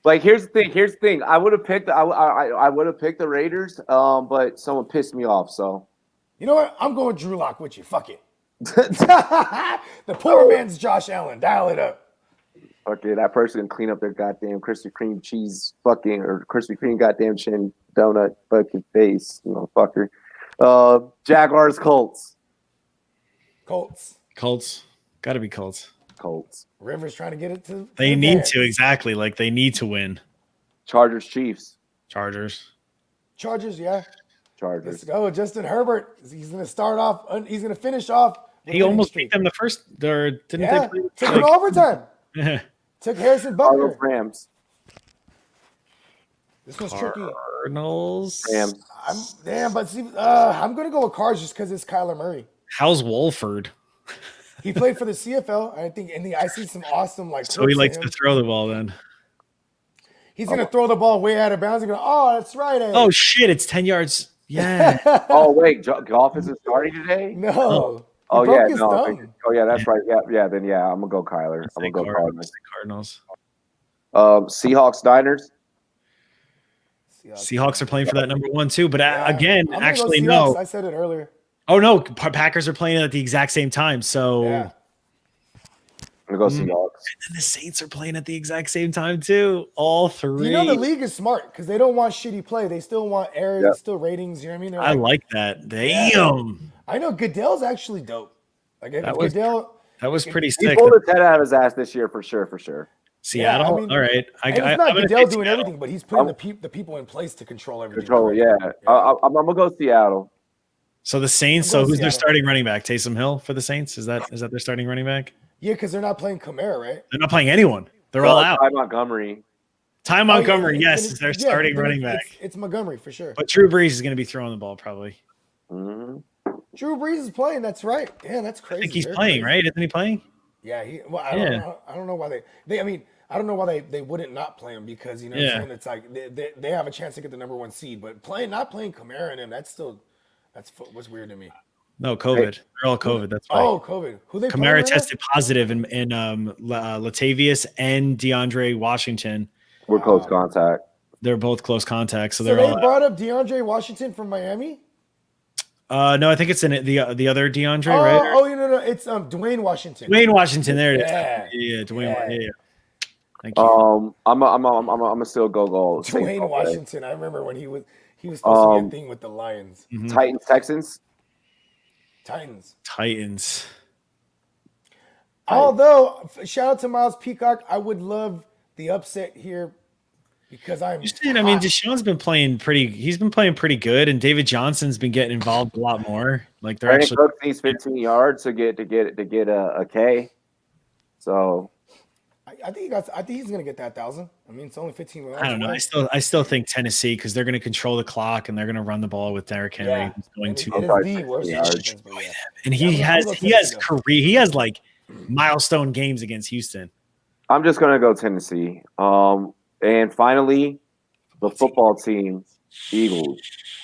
Speaker 4: Like, here's the thing. I would have picked. I would have picked the Raiders. But someone pissed me off. So.
Speaker 1: You know what? I'm going Drew Lock with you. Fuck it. The poor man's Josh Allen. Dial it up.
Speaker 4: Okay, that person can clean up their goddamn Krispy Kreme cheese fucking or Krispy Kreme goddamn chin donut fucking face, fucker. Jaguars, Colts.
Speaker 3: Colts. Got to be Colts.
Speaker 4: Colts.
Speaker 1: Rivers trying to get it to.
Speaker 3: They need to, exactly. Like, they need to win.
Speaker 4: Chargers, Chiefs.
Speaker 3: Chargers,
Speaker 1: yeah.
Speaker 4: Chargers.
Speaker 1: Let's go. Justin Herbert. He's going to start off. He's going to finish off.
Speaker 3: He almost beat them the first. Or didn't
Speaker 1: Yeah.
Speaker 3: they play?
Speaker 1: Took it overtime. Took Harrison Butker.
Speaker 4: Rams.
Speaker 1: This one's tricky.
Speaker 3: Cardinals.
Speaker 4: Rams.
Speaker 1: But see, I'm going to go with Cards just because it's Kyler Murray.
Speaker 3: How's Wolford?
Speaker 1: He played for the CFL. I think, I see some awesome
Speaker 3: So he likes to throw the ball then.
Speaker 1: He's going to throw the ball way out of bounds and go, oh, that's right.
Speaker 3: Oh, shit. It's 10 yards. Yeah.
Speaker 4: Oh, wait. Golf isn't starting today?
Speaker 1: No.
Speaker 4: Oh,
Speaker 1: He broke
Speaker 4: yeah.
Speaker 1: his
Speaker 4: No.
Speaker 1: thumb.
Speaker 4: Oh, yeah. That's right. Yeah. Then, yeah. I'm going to go Kyler. I'm going to go
Speaker 3: Cardinals.
Speaker 4: Seahawks, Niners.
Speaker 3: Seahawks are playing for that number one, too. But again,
Speaker 1: I'm
Speaker 3: actually,
Speaker 1: go
Speaker 3: no.
Speaker 1: Seahawks. I said it earlier.
Speaker 3: Oh, no. Packers are playing at the exact same time. So.
Speaker 1: Yeah.
Speaker 4: I'm going to go Seahawks.
Speaker 3: And the Saints are playing at the exact same time, too. All three.
Speaker 1: You know, the league is smart because they don't want shitty play. They still want air, still ratings. You know what I mean? They're
Speaker 3: I like that. Damn.
Speaker 1: I know Goodell's actually dope. Like, Goodell.
Speaker 3: That was pretty
Speaker 4: He
Speaker 3: sick.
Speaker 4: pulled his head out of his ass this year for sure.
Speaker 3: Seattle?
Speaker 1: Yeah, I mean,
Speaker 3: all right.
Speaker 1: And it's not Goodell doing everything, but he's putting the people in place to control everything.
Speaker 4: Yeah. I'm going to go Seattle.
Speaker 3: So the Saints, who's their starting running back? Taysom Hill for the Saints? Is that their starting running back?
Speaker 1: Yeah, because they're not playing Kamara, right?
Speaker 3: They're not playing anyone. They're all out.
Speaker 4: Ty Montgomery.
Speaker 3: Ty Montgomery, yes, is their starting running back.
Speaker 1: It's Montgomery for sure.
Speaker 3: But Drew Brees is going to be throwing the ball probably.
Speaker 4: Mm-hmm.
Speaker 1: Drew Brees is playing. That's right. Yeah, that's crazy.
Speaker 3: I think he's playing, right? Isn't he playing?
Speaker 1: Yeah. I don't know why I don't know why they wouldn't not play him because what I'm saying? It's like they have a chance to get the number one seed, but not playing Kamara and him, that's what's weird to me.
Speaker 3: No, COVID. They're all COVID. That's why.
Speaker 1: Oh, COVID. Who they playing
Speaker 3: Kamara
Speaker 1: right
Speaker 3: tested positive in Latavius and DeAndre Washington.
Speaker 4: We're close contact.
Speaker 3: They're both close contacts, so
Speaker 1: So
Speaker 3: they're
Speaker 1: they
Speaker 3: all
Speaker 1: brought up DeAndre Washington from Miami?
Speaker 3: no, I think it's in the other DeAndre,
Speaker 1: Oh,
Speaker 3: right?
Speaker 1: oh, no, it's Dwayne Washington.
Speaker 3: Dwayne Washington. There it is.
Speaker 1: Yeah.
Speaker 3: Dwayne. Yeah. Thank you.
Speaker 4: I'm still go.
Speaker 1: Dwayne Washington. I remember when he was supposed to be a thing with the Lions.
Speaker 3: Mhm.
Speaker 4: Titans, Texans.
Speaker 1: Titans. Although, shout out to Miles Peacock, I would love the upset here because I'm.
Speaker 3: I mean, Deshaun's been playing pretty. He's been playing pretty good, and David Johnson's been getting involved a lot more. Like they're
Speaker 4: Brandon
Speaker 3: actually
Speaker 4: Cooks needs 15 yards to get a K. So
Speaker 1: I think he's gonna get that 1,000. I mean, it's only 15 yards.
Speaker 3: I don't know. I still think Tennessee because they're going to control the clock and they're going to run the ball with Derrick Henry.
Speaker 1: Yeah.
Speaker 3: Who's going
Speaker 1: It
Speaker 3: to,
Speaker 1: is the worst defense, but yeah.
Speaker 3: and he has like milestone games against Houston.
Speaker 4: I'm just gonna go Tennessee. And finally, the football team, Eagles.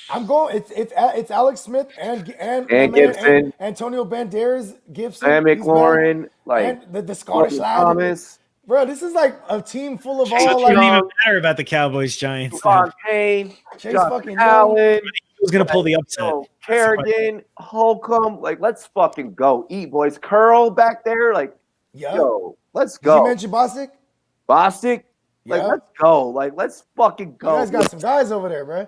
Speaker 1: I'm going. It's Alex Smith and
Speaker 4: Gibson,
Speaker 1: and Antonio Banderas, Gibson,
Speaker 4: Sam McLaurin, like
Speaker 1: and the Scottish lad.
Speaker 4: Thomas.
Speaker 1: Bro, this is like a team full of
Speaker 3: So
Speaker 1: all
Speaker 3: it
Speaker 1: like
Speaker 3: doesn't even matter about the Cowboys Giants.
Speaker 4: Javon Payne,
Speaker 1: Chase
Speaker 4: Josh
Speaker 1: fucking
Speaker 4: Allen,
Speaker 3: Who's going to pull the upset?
Speaker 4: Kerrigan, Holcomb. Like, let's fucking go. Eat, boys. Curl back there. Like, yo, let's
Speaker 1: Did
Speaker 4: go.
Speaker 1: you mention Bostic?
Speaker 4: Bostic? Like,
Speaker 1: Yeah.
Speaker 4: let's go. Like, let's fucking go.
Speaker 1: You guys got some guys over there, bro.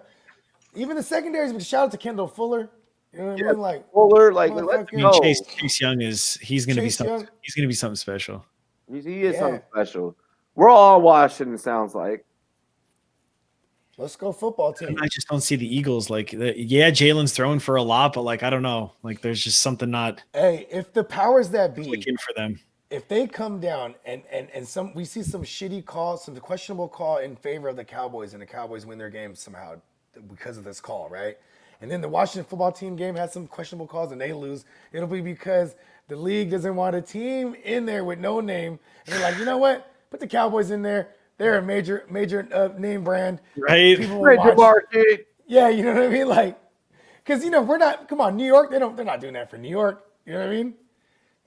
Speaker 1: Even the secondaries. Shout out to Kendall Fuller. You know what I mean? Like
Speaker 4: Fuller. Like, let's
Speaker 1: motherfucking-
Speaker 4: go.
Speaker 3: Chase Young he's going to be
Speaker 1: Chase
Speaker 3: something.
Speaker 1: Young.
Speaker 3: He's going to be something special.
Speaker 4: He is something special. We're all watching. It sounds like.
Speaker 1: Let's go football team.
Speaker 3: I just don't see the Eagles Jalen's throwing for a lot, but like I don't know, like there's just something not
Speaker 1: Hey, if the powers that be,
Speaker 3: clicking for them.
Speaker 1: if they come down and we see some shitty call, some questionable call in favor of the Cowboys, and the Cowboys win their game somehow because of this call, right? And then the Washington football team game has some questionable calls and they lose. It'll be because the league doesn't want a team in there with no name, and they're like, you know what? Put the Cowboys in there. They're a major name brand,
Speaker 3: Right?
Speaker 1: People will
Speaker 4: Major
Speaker 1: watch.
Speaker 4: market.
Speaker 1: Yeah, you know what I mean? Like, because, we're not, come on, New York, they're not doing that for New York. You know what I mean?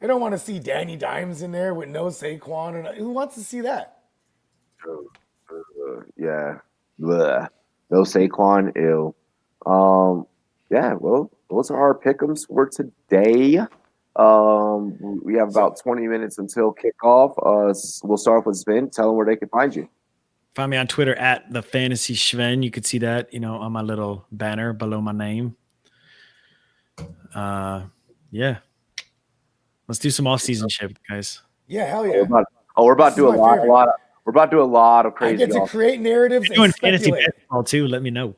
Speaker 1: They don't want to see Danny Dimes in there with no Saquon. Who wants to see that?
Speaker 4: Yeah. Blech. No Saquon. Ew. Yeah, well, those are our pick'ems for today. We have about 20 minutes until kickoff. We'll start off with Sven. Tell them where they can find you.
Speaker 3: Find me on Twitter at the Fantasy Schven. You could see that, on my little banner below my name. Yeah. Let's do some off-season shit, guys.
Speaker 1: Yeah, hell yeah.
Speaker 4: We're about to do
Speaker 1: This is my favorite.
Speaker 4: we're about to do a lot of
Speaker 1: I
Speaker 4: crazy.
Speaker 1: get to create narratives
Speaker 3: Doing
Speaker 1: and
Speaker 3: fantasy
Speaker 1: speculate.
Speaker 3: basketball too. Let me know.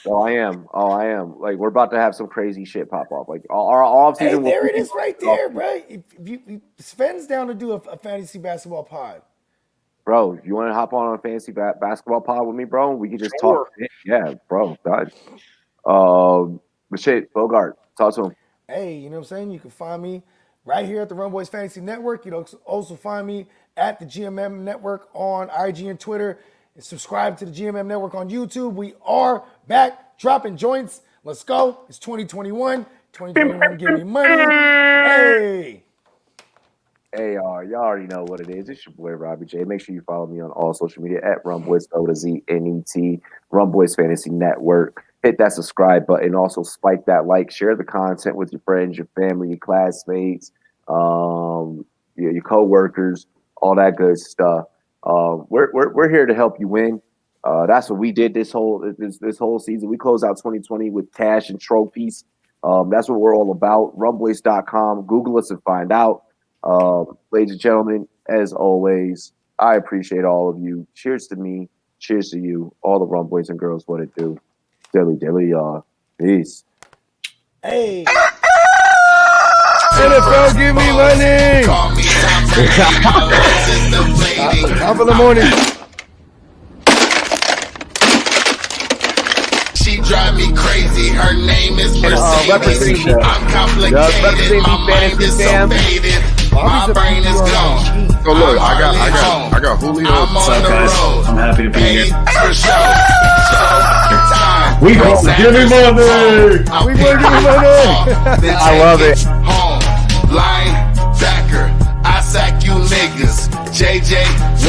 Speaker 4: Oh, I am. Like, we're about to have some crazy shit pop off. Like, our off-season.
Speaker 1: Hey, there it is right there, bro. If you Sven's down to do a fantasy basketball pod.
Speaker 4: Bro, you want to hop on a fantasy basketball pod with me, bro? We can just talk. Yeah, bro. God. But shit, Bogart, talk to him.
Speaker 1: Hey, you know what I'm saying? You can find me right here at the Rumboyz Fantasy Network. You can also find me at the GMM Network on IG and Twitter. And subscribe to the GMM Network on YouTube. We are back dropping joints. Let's go. It's 2021. 2021, give me money. Hey.
Speaker 4: Hey, y'all already know what it is. It's your boy, Robbie J. Make sure you follow me on all social media at Rumboyz, OZNET, Rumboyz Fantasy Network. Hit that subscribe button. Also, spike that like. Share the content with your friends, your family, your classmates, your coworkers, all that good stuff. We're here to help you win. That's what we did this whole season. We closed out 2020 with cash and trophies. That's what we're all about. Rumboyz.com. Google us and find out. Ladies and gentlemen, as always, I appreciate all of you. Cheers to me. Cheers to you. All the Rumboyz and girls, what it do. Dilly, y'all. Peace.
Speaker 1: Hey.
Speaker 2: NFL, give me money. Top of the morning.
Speaker 5: She drive me crazy. Her name is Mercedes. I'm complicated. My mind is so faded. My brain is gone.
Speaker 2: So look, I got Julio.
Speaker 5: I'm on the road.
Speaker 3: I'm happy to be here.
Speaker 5: Paid for show. Time. We gonna give me money.
Speaker 1: We gonna give me money.
Speaker 5: I love it.
Speaker 2: Home, linebacker, I sack you niggas. JJ.